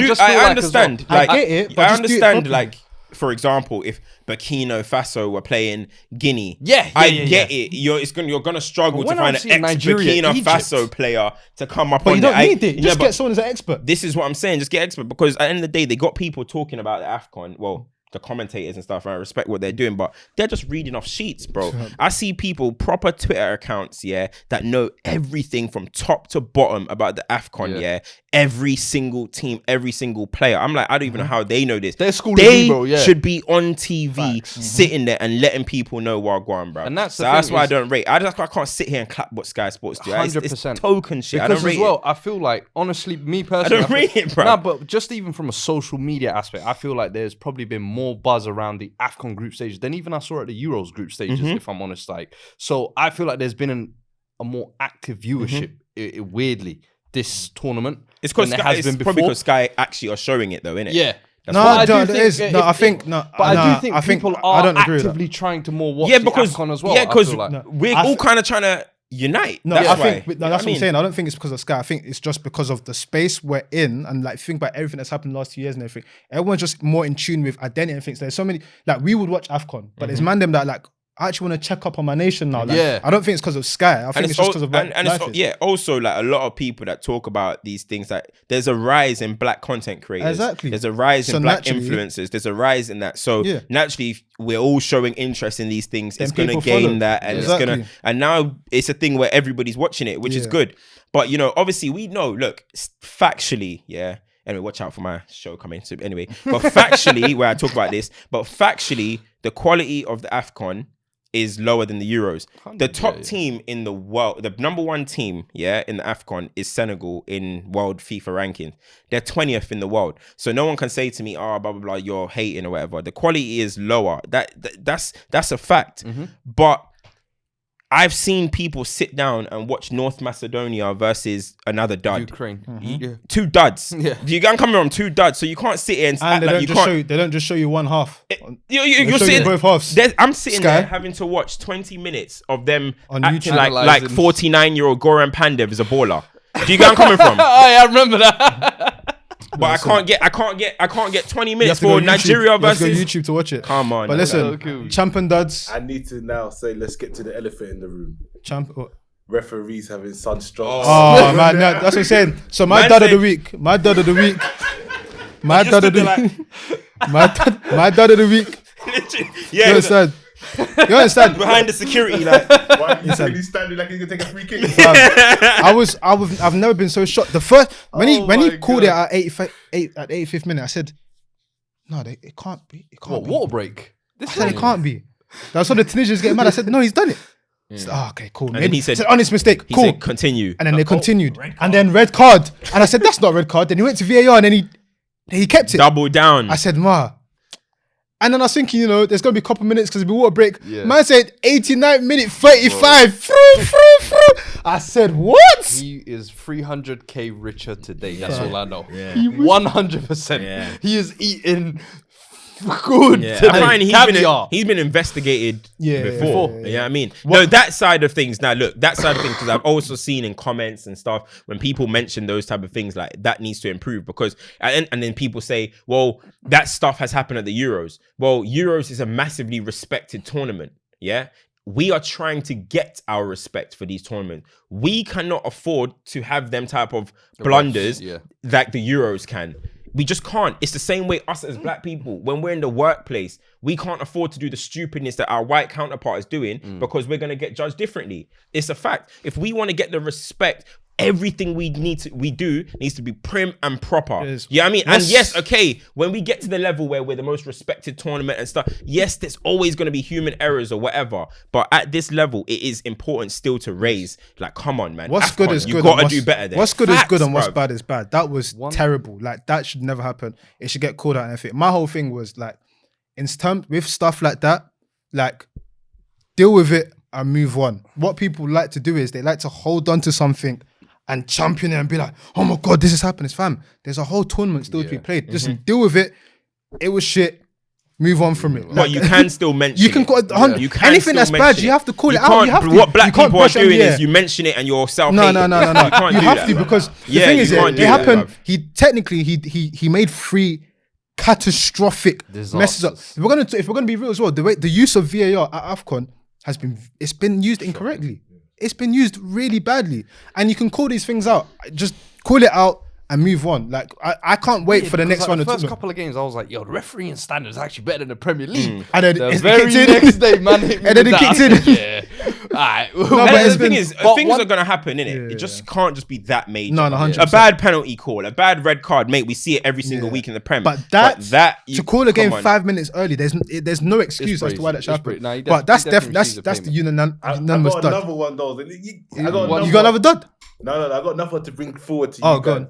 S3: understand. Like, I get it. But I understand. Like, for example, if Burkina Faso were playing Guinea, I get it. You're gonna struggle to find an ex-Burkina Faso player to come up on.
S1: But you don't need it. Just get someone as an expert.
S3: This is what I'm saying. Just get expert because at the end of the day, they got people talking about the AFCON. Well, the commentators and stuff, I respect what they're doing, but they're just reading off sheets, bro. I see people, proper Twitter accounts, that know everything from top to bottom about the AFCON, every single team, every single player. I'm like, I don't even know how they know this.
S5: They're schooling
S3: they
S5: bro,
S3: should be on TV, sitting there and letting people know Wagwan, bro. And that's why I don't rate. I can't sit here and clap what Sky Sports do. 100%. It's token shit.
S5: Because
S3: I don't rate
S5: as well,
S3: it.
S5: I feel like, honestly, me personally,
S3: I don't rate it, bro.
S5: Nah, but just even from a social media aspect, I feel like there's probably been more buzz around the AFCON group stages than even I saw at the Euros group stages, if I'm honest. Like, so I feel like there's been a more active viewership, weirdly, this tournament.
S3: It's because Sky actually are showing it though, innit?
S5: Yeah.
S1: I think
S5: people are actively trying to more watch the AFCON as well.
S3: Yeah, because we're all kind of trying to unite.
S1: That's what I'm saying. I don't think it's because of Sky. I think it's just because of the space we're in and like think about everything that's happened the last 2 years and everything. Everyone's just more in tune with identity and things. There's so many, like we would watch AFCON, but there's man them that like, I actually want to check up on my nation now. Like, I don't think it's because of Sky. I think it's just because of
S3: also like a lot of people that talk about these things, like there's a rise in black content creators. Exactly. There's a rise in black influencers. There's a rise in that. So naturally, we're all showing interest in these things. It's going to gain that, and it's going to. And now it's a thing where everybody's watching it, which is good. But you know, obviously, we know. Look, factually, Anyway, watch out for my show coming. So anyway, but factually, where I talk about this, but factually, the quality of the AFCON is lower than the Euros. The top team in the world, the number 1 team, in the AFCON is Senegal in world FIFA ranking. They're 20th in the world. So no one can say to me, blah, blah, blah, you're hating or whatever. The quality is lower. That's a fact. But I've seen people sit down and watch North Macedonia versus another dud.
S5: Ukraine.
S3: 2 duds. Do you get coming from 2 duds? So you can't sit here and act like you can't.
S1: They don't just show you one half.
S3: You're sitting
S1: both halves.
S3: I'm sitting there having to watch 20 minutes of them acting like 49-year-old Goran Pandev is a baller. Do you get coming from?
S5: I remember that.
S3: But I can't get 20 minutes for Nigeria versus.
S1: You have to go YouTube to watch it.
S3: Come on.
S1: But listen, champ and duds.
S4: I need to now say, let's get to the elephant in the room. Referees having sunstrokes.
S1: Oh man, that's what I'm saying. So my dud of the week. My dud of the week. My dud of the week. You understand? You understand?
S3: Behind the security, like
S4: he's standing like he's gonna take a free kick.
S1: I've never been so shocked. The first when he called it at 85th minute, I said, no, it can't be. It can't be.
S5: Water break.
S1: I said it can't be. That's when the Tunisians get mad. I said, no, he's done it. He said, okay, cool.
S3: And then he said,
S1: honest mistake. Cool.
S3: He said, continue.
S1: And then they continued. And then red card. And I said, that's not red card. Then he went to VAR and then he kept it.
S3: Double down.
S1: I said, And then I was thinking, there's going to be a couple minutes because it'll be water break. Man said 89 minute 35. I said, what?
S5: He is 300k richer today. That's all I know. 100%. He is eating good.
S3: Yeah, apparently he's been investigated before. You know what I mean? No, that side of things. Now, look, that side of things, because I've also seen in comments and stuff when people mention those type of things, like that needs to improve because, and then people say, well, that stuff has happened at the Euros. Well, Euros is a massively respected tournament. Yeah. We are trying to get our respect for these tournaments. We cannot afford to have them type of blunders like the Euros can. We just can't. It's the same way us as black people, when we're in the workplace, we can't afford to do the stupidness that our white counterpart is doing because we're going to get judged differently. It's a fact. If we want to get the respect, everything we do needs to be prim and proper. You know what I mean? And yes, okay, when we get to the level where we're the most respected tournament and stuff, yes, there's always going to be human errors or whatever. But at this level, it is important still to raise, like, come on, man.
S1: What's good is good.
S3: You got to do better than
S1: what's good is good and what's bad is bad. That was terrible. Like, that should never happen. It should get called out and everything. My whole thing was, like, in terms with stuff like that, like, deal with it and move on. What people like to do is they like to hold on to something and champion it and be like, oh my God, this is happening. Fam, there's a whole tournament still to be played. Just deal with it. It was shit. Move on from it.
S3: But you can still mention
S1: you can
S3: it.
S1: You can anything that's bad, you have to call it out. You have to.
S3: What black people are doing is you mention it and you're self-hating.
S1: No. You have to, because the thing is, it happened. He made 3 catastrophic messes up. If we're gonna be real as well, the use of VAR at AFCON it's been used incorrectly. It's been used really badly, and you can call these things out. Just call it out and move on. Like, I can't wait for the next one.
S5: The first couple of games, I was like, yo, the refereeing standard is actually better than the Premier League.
S1: And then
S5: the very next day, man, hit me,
S1: and then it kicked in.
S5: Yeah. All right.
S3: No, but the thing is, things are gonna happen, innit? It just can't just be that major.
S1: No, 100%.
S3: A bad penalty call, a bad red card, mate. We see it every single week in the Prem.
S1: But that to call a game 5 minutes early, there's no excuse as to why that should happen. But that's the unanimous
S4: I got another one though.
S1: You got another dud?
S4: No, I got another to bring forward to you.
S1: Oh, go on.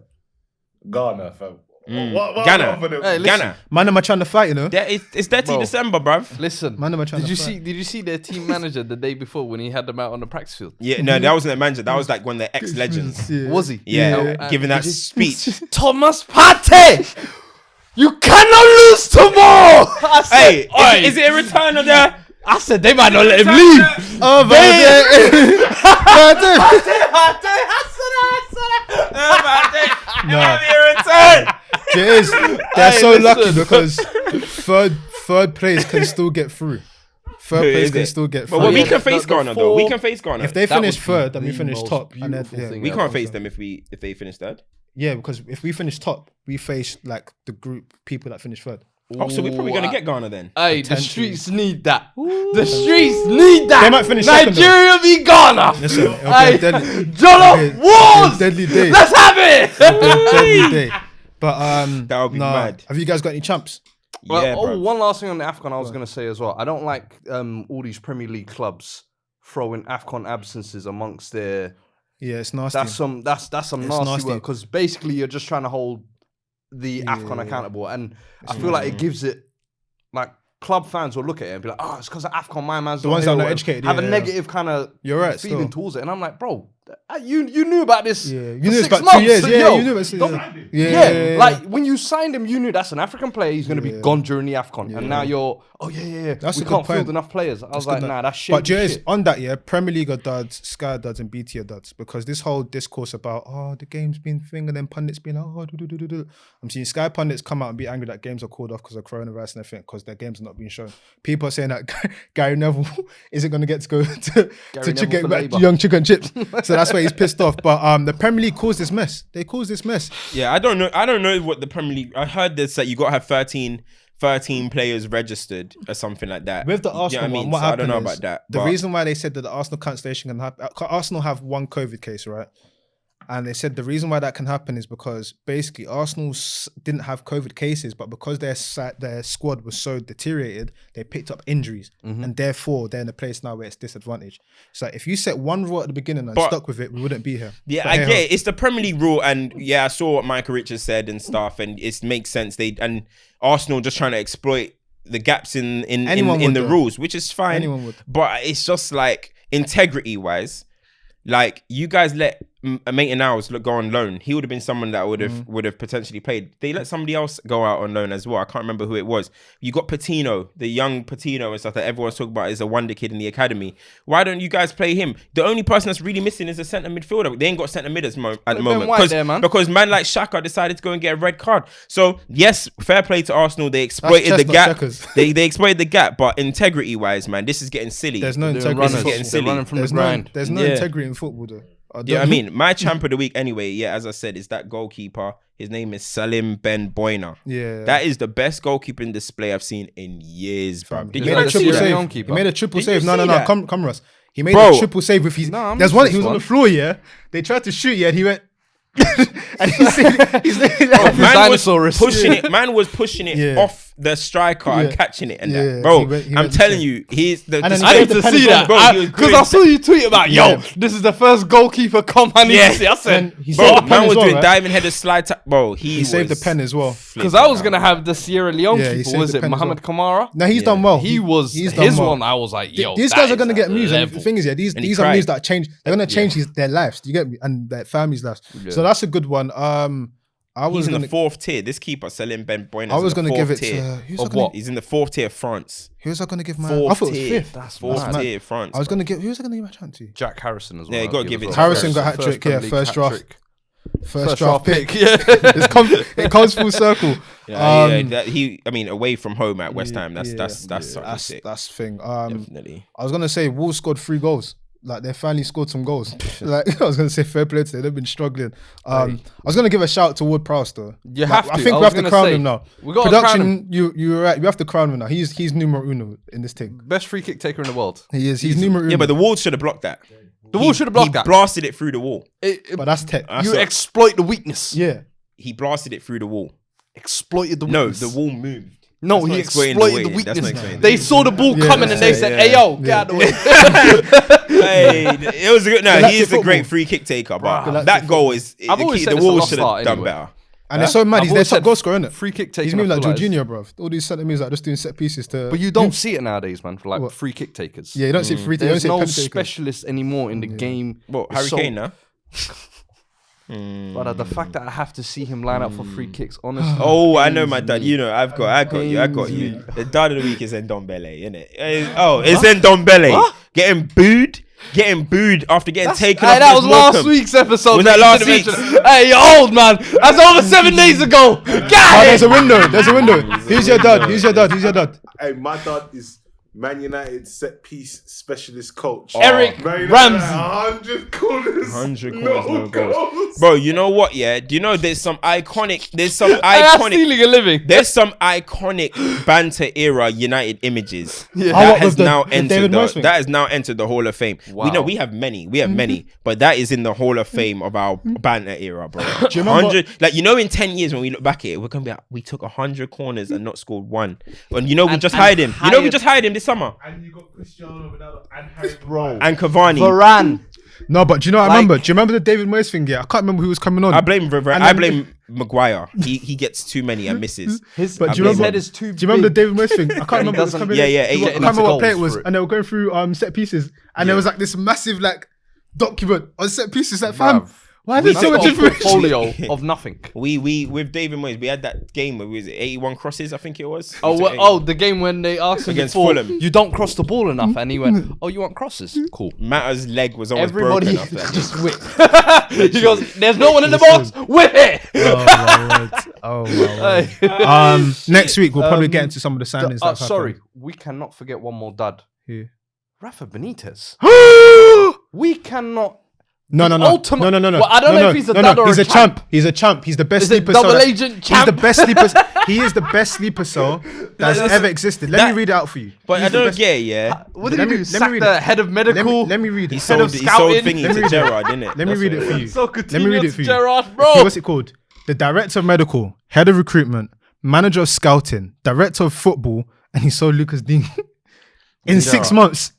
S4: Ghana, fam.
S3: Ghana.
S1: Man, am I trying to fight, you know?
S3: It's dirty December, bruv.
S5: Listen,
S1: man, am I trying to
S5: fight? Did you see their team manager the day before when he had them out on the practice field?
S3: Yeah, no, that wasn't their manager. That was like one of their ex-legends.
S5: Was he?
S3: Yeah, giving that speech.
S5: Thomas Partey, you cannot lose tomorrow.
S3: Hey, is it a return of the?
S5: I said they might not let him leave.
S1: Oh, they're so lucky because third place can still get through. Third place can still get through.
S3: But we can face Ghana though. We can face Ghana.
S1: If they finish third, then we finish top. And then,
S3: we can't face them if they finish third.
S1: Yeah, because if we finish top, we face like the group people that finish third.
S3: Oh, so we're probably gonna get Ghana then.
S5: Hey, the streets need that. The streets need that.
S1: They might finish
S5: Nigeria v Ghana.
S1: Listen,
S5: Jollof Wars.
S1: Deadly day.
S5: Let's have it.
S1: Deadly day. But
S3: that would be mad.
S1: Have you guys got any champs?
S5: Well, one last thing on the AFCON I was gonna say as well. I don't like all these Premier League clubs throwing AFCON absences amongst their.
S1: Yeah, it's nasty.
S5: That's some nasty work because basically you're just trying to hold the AFCON accountable, and I feel like it gives it, like, club fans will look at it and be like, oh, it's because of AFCON, my man's
S1: the ones that are not educated,
S5: have a negative kind of feeling towards it, and I'm like, bro, you knew about this.
S1: Yeah, you knew
S5: about
S1: 2 years. Yeah, you knew about it.
S5: Like when you signed him, you knew that's an African player. He's going to be gone during the AFCON, and now you're, we can't field enough players. I was like, nah, that's shit.
S1: But just on that, Premier League are duds, Sky are duds, and BT are duds, because this whole discourse about the game's been thing, and then pundits being like, I'm seeing Sky pundits come out and be angry that games are called off because of coronavirus and everything, because their games are not being shown. People are saying that Gary Neville isn't going to get to go to get back to young chicken chips, so that's why he's pissed off. But the Premier League caused this mess. They caused this mess.
S3: Yeah, I don't know what the Premier League. I heard this that you got to have 13 players registered or something like that.
S1: With the Arsenal one, what happened?
S3: I don't know about that.
S1: The reason why they said that the Arsenal cancellation can happen, Arsenal have one COVID case, right? And they said the reason why that can happen is because basically Arsenal didn't have COVID cases, but because their squad was so deteriorated, they picked up injuries, and therefore they're in a place now where it's disadvantaged. So if you set one rule at the beginning and stuck with it, we wouldn't be here.
S3: Yeah, I get it. It's the Premier League rule, and yeah, I saw what Michael Richards said and stuff, and it makes sense. And Arsenal just trying to exploit the gaps in the rules, which is fine.
S1: Anyone would.
S3: But it's just like integrity wise. Like, you guys let Maitland Niles go on loan, he would have been someone that would have potentially played. They let somebody else go out on loan as well. I can't remember who it was. You got Coutinho, the young Coutinho and stuff that everyone's talking about is a wonder kid in the academy. Why don't you guys play him? The only person that's really missing is a centre midfielder. They ain't got centre mid at the moment because man like Xhaka decided to go and get a red card. So yes, fair play to Arsenal. They exploited the gap. They exploited the gap, but integrity wise, man, this is getting silly.
S1: There's no integrity.
S3: This is getting silly.
S1: There's no integrity in football though.
S3: Yeah, I mean, my champ of the week anyway, yeah, as I said, is that goalkeeper. His name is Salim Ben Boina.
S1: Yeah.
S3: That is the best goalkeeping display I've seen in years, bro.
S1: Did you guys see that? He made a triple save. No, come Russ. He made a triple save with his... There's one, he was on the floor, yeah. They tried to shoot, yeah, and he went... and he's
S3: man was pushing it off the striker and catching it and that. Bro, I'm telling you, he's the...
S5: I need to see that because I saw you tweet about this is the first goalkeeper come I need to see. I said,
S3: bro, man was doing diving header slide bro,
S1: he saved the pen as well.
S5: Because I was gonna have the Sierra Leone keeper, was it Mohamed Kamara?
S1: No, he's done well.
S5: He was his one. I was like, yo,
S1: these guys are gonna get moves. And the thing is, these are moves that change. They're gonna change their lives. You get me, and their families' lives. So that's a good one.
S3: He's in the fourth tier. This keeper, Salim Ben Boina.
S1: I was going to give it
S3: to... He's in the fourth tier of France.
S1: Who was I going to give my... I thought it was fifth.
S3: That's fourth tier France.
S1: I was going to give... Who was I going to give my chance to?
S5: Jack Harrison as well.
S3: Yeah, you got to give it to
S1: Harrison. Got hat-trick, first draft. First draft pick. Yeah. It comes full circle.
S3: Away from home at West Ham, that's sick.
S1: That's the thing.
S3: Definitely.
S1: I was going to say Wolves scored 3 goals. Like they finally scored some goals. Like I was gonna say, fair play to them. They've been struggling. I was gonna give a shout to Ward Prowse though.
S5: You have to.
S1: I think we have to crown him now.
S5: We got
S1: production. You were right. We have to crown him now. He's numero uno in this thing.
S5: Best free kick taker in the world.
S1: He is. He's numero uno.
S3: Yeah, but the wall should have blocked that.
S5: The wall should have blocked that.
S3: He blasted it through the wall.
S1: But that's tech.
S5: You exploit the weakness.
S1: Yeah.
S3: He blasted it through the wall.
S5: Exploited the weakness.
S3: No, the wall moved.
S5: No, he exploited the weakness. They saw the ball coming and they said, "Hey yo, get out the way."
S3: It was a good. No, he is a great free kick taker, but that goal is. The wall should have done better.
S1: And it's so mad. He's their top goal scorer, isn't it?
S5: Free kick taker.
S1: He's moving like Jorginho, bro. All these centre moves like just doing set pieces to.
S5: But you don't see it nowadays, man. For like free kick takers.
S1: Yeah, you don't see free.
S5: There's no specialist anymore in the game.
S3: What, Harry Kane now?
S5: But the fact that I have to see him line up for free kicks, honestly.
S3: Oh, I know my dad. You know, I got you. The dad of the week is Ndombele, isn't it? It's Ndombele. Getting booed after getting taken off.
S5: That was last week's episode.
S3: Was that last week?
S5: Hey, you're old, man. That's over 7 days ago.
S1: There's a window. Who's your dad?
S4: Hey, my dad is Man United set piece specialist coach.
S5: Eric Ramsey.
S4: 100 corners.
S3: 100 corners, no goals. Bro, you know what? Yeah, do you know there's some iconic banter era United images that has now entered the Hall of Fame.
S5: Wow.
S3: We know we have many, but that is in the Hall of Fame of our banter era, bro.
S1: Do you remember?
S3: In 10 years when we look back at it, we're gonna be like, we took 100 corners and not scored one. And we just hired him. We just hired him this summer.
S4: And you got Cristiano Ronaldo and Harry
S3: and Cavani.
S5: Varane.
S1: No, but do you know what I remember? Do you remember the David Moyes thing? Yeah, I can't remember who was coming on.
S3: I blame Varane. I blame Maguire. He gets too many and misses.
S5: His head is too big.
S1: Do you remember the David Moyes thing? I can't remember who was coming in.
S3: Yeah.
S1: I can't remember what play it was. And they were going through set pieces. And there was like this massive document on set pieces. Like, fam, why is so much information?
S5: Portfolio of nothing.
S3: We with David Moyes, we had that game where we was 81 crosses, I think it was.
S5: The game when they asked him
S3: against
S5: before,
S3: Fulham.
S5: You don't cross the ball enough, and he went, "Oh, you want crosses? Cool."
S3: Matter's leg was almost
S5: Everybody
S3: broken after that.
S5: just whipped. He goes, "There's no one in the box. Whip it!"
S1: Oh my word. Next week we'll probably get into some of the signings.
S5: Sorry, we cannot forget one more dad.
S1: Yeah.
S5: Rafa Benitez. We cannot.
S1: No.
S5: Well, I don't know if he's a dad or
S1: he's a champ. He's a champ. He's the best sleeper.
S5: Double agent champ.
S1: He's the best sleeper. He is the best sleeper cell that's ever existed. Let me read it out for you.
S3: But I don't get it, yeah.
S5: What did he do? Sack the head of medical?
S1: Let me read it.
S3: He sold thingy to Gerrard, didn't it?
S1: Let me read it for you.
S5: Let me read it for you. Gerrard, bro.
S1: Okay, what's it called? The director of medical, head of recruitment, manager of scouting, director of football, and he sold Lucas Digne in 6 months.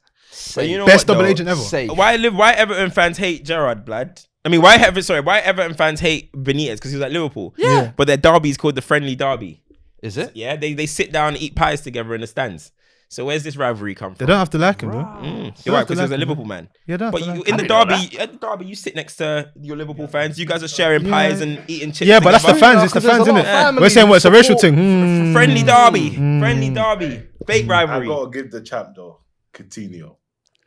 S3: You know
S1: best double agent ever.
S3: Why Everton fans hate Gerrard, blood? I mean, why Everton fans hate Benitez? Because he was at Liverpool.
S1: Yeah.
S3: But their derby is called the Friendly Derby.
S5: Is it?
S3: Yeah, they sit down and eat pies together in the stands. So where's this rivalry come
S1: They
S3: from?
S1: don't have to like him, though.
S3: You're right, because he was a Liverpool man.
S1: Yeah, they don't
S3: But
S1: have to
S3: you,
S1: like
S3: in
S1: him.
S3: the derby, you sit next to your Liverpool fans. You guys are sharing pies and eating chips.
S1: Yeah, but that's the
S3: together.
S1: fans. It's the
S5: Because there's
S1: fans,
S5: a lot
S1: isn't
S5: of
S1: it?
S5: family
S1: We're saying what? It's a racial
S5: support.
S1: thing.
S3: Friendly derby. Friendly derby. Fake
S4: I
S3: rivalry.
S4: gotta give the champ though, Coutinho.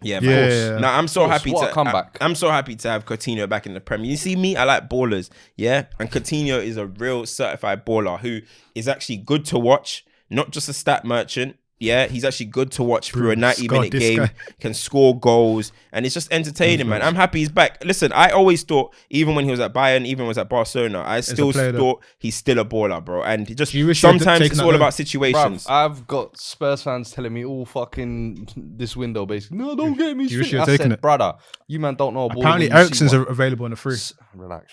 S3: Yeah, of
S1: Yeah,
S3: course.
S1: yeah.
S3: Now I'm so happy
S5: What a
S3: to
S5: comeback.
S3: I'm so happy to have Coutinho back in the Premier. You see me, I like ballers, yeah, and Coutinho is a real certified baller who is actually good to watch, not just a stat merchant. Yeah, he's actually good to watch through a 90-minute
S1: this
S3: game,
S1: guy.
S3: can score goals, and it's just entertaining, man. I'm happy he's back. Listen, I always thought, even when he was at Bayern, even when he was at Barcelona, I still
S1: player,
S3: thought he's still a baller, bro. And he just
S1: You wish you had
S3: sometimes
S1: taken
S3: it's
S1: that
S3: all
S1: loan.
S3: about situations.
S5: Bruv, I've got Spurs fans telling me all fucking this window basically. No, don't get me.
S1: You wish
S5: shit."
S1: you had
S5: I
S1: taken
S5: said,
S1: it.
S5: brother, you man don't know a ball.
S1: Apparently,
S5: when you see
S1: Ericsson's
S5: one."
S1: available on the free.
S5: Relax.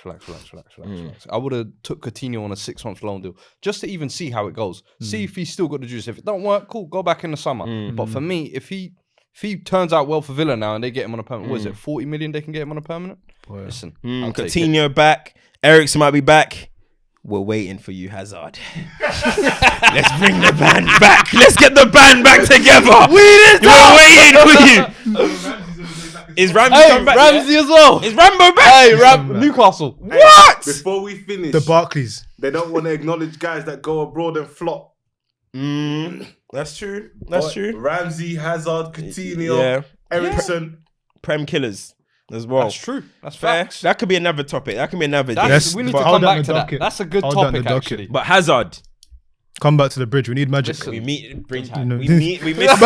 S5: I would have took Coutinho on a 6-month loan deal just to even see how it goes. See if he's still got the juice. If it don't work, cool, go back in the summer. But for me, if he turns out well for Villa now and they get him on a permanent, what is it, 40 million they can get him on a permanent? Listen, I'll take it.
S3: Coutinho back. Ericsson might be back. We're waiting for you, Hazard. Let's bring the band back. Let's get the band back together. We're waiting for you. Is Ramsey come back?
S5: Ramsey as well.
S3: Is Rambo back?
S5: Hey, Newcastle.
S3: What?
S4: Before we finish,
S1: The Barclays.
S4: they don't want to acknowledge guys that go abroad and flop.
S3: That's true. That's true.
S4: Ramsey, Hazard, Coutinho,
S3: Yeah.
S4: Ericsson.
S3: Prem killers as well.
S5: That's true. That's
S3: Fair.
S5: facts.
S3: That could be another topic. That could be another day.
S1: Yes,
S5: We need
S1: but
S5: to
S1: hold
S5: come
S1: down
S5: back
S1: the
S5: to that.
S1: docket.
S5: That's a good
S1: Hold down
S5: topic,
S1: the docket.
S5: actually.
S3: But Hazard,
S1: Come back to the bridge. We need magic.
S5: Listen.
S3: we meet Bridge.
S1: know.
S3: We miss you. We miss you.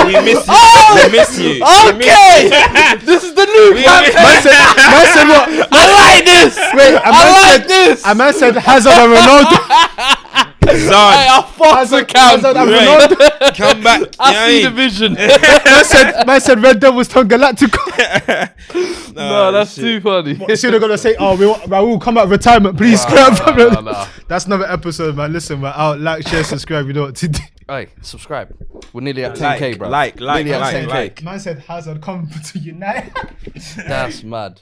S3: We miss you.
S5: Okay, this is the new captain.
S1: Man said what?
S5: I like this.
S1: Wait,
S5: I like this.
S1: a man said Hazard and Ronaldo.
S5: Hey, I fucked the camp.
S1: Hazard and
S3: Right.
S1: Ronaldo.
S3: Come back.
S5: I see the
S3: the
S5: vision.
S1: Man said Red Devils turn Galactico.
S5: No, that's too funny.
S1: So they're gonna say, "Oh, we want Raul come out of retirement, please."
S5: Nah.
S1: That's another episode, man. Listen, man. Out, like, share, subscribe. You know what to do.
S5: Hey, subscribe. We're nearly at 10k, bro.
S3: Like.
S5: Nearly at 10K.
S1: Man said Hazard come to United.
S5: That's mad.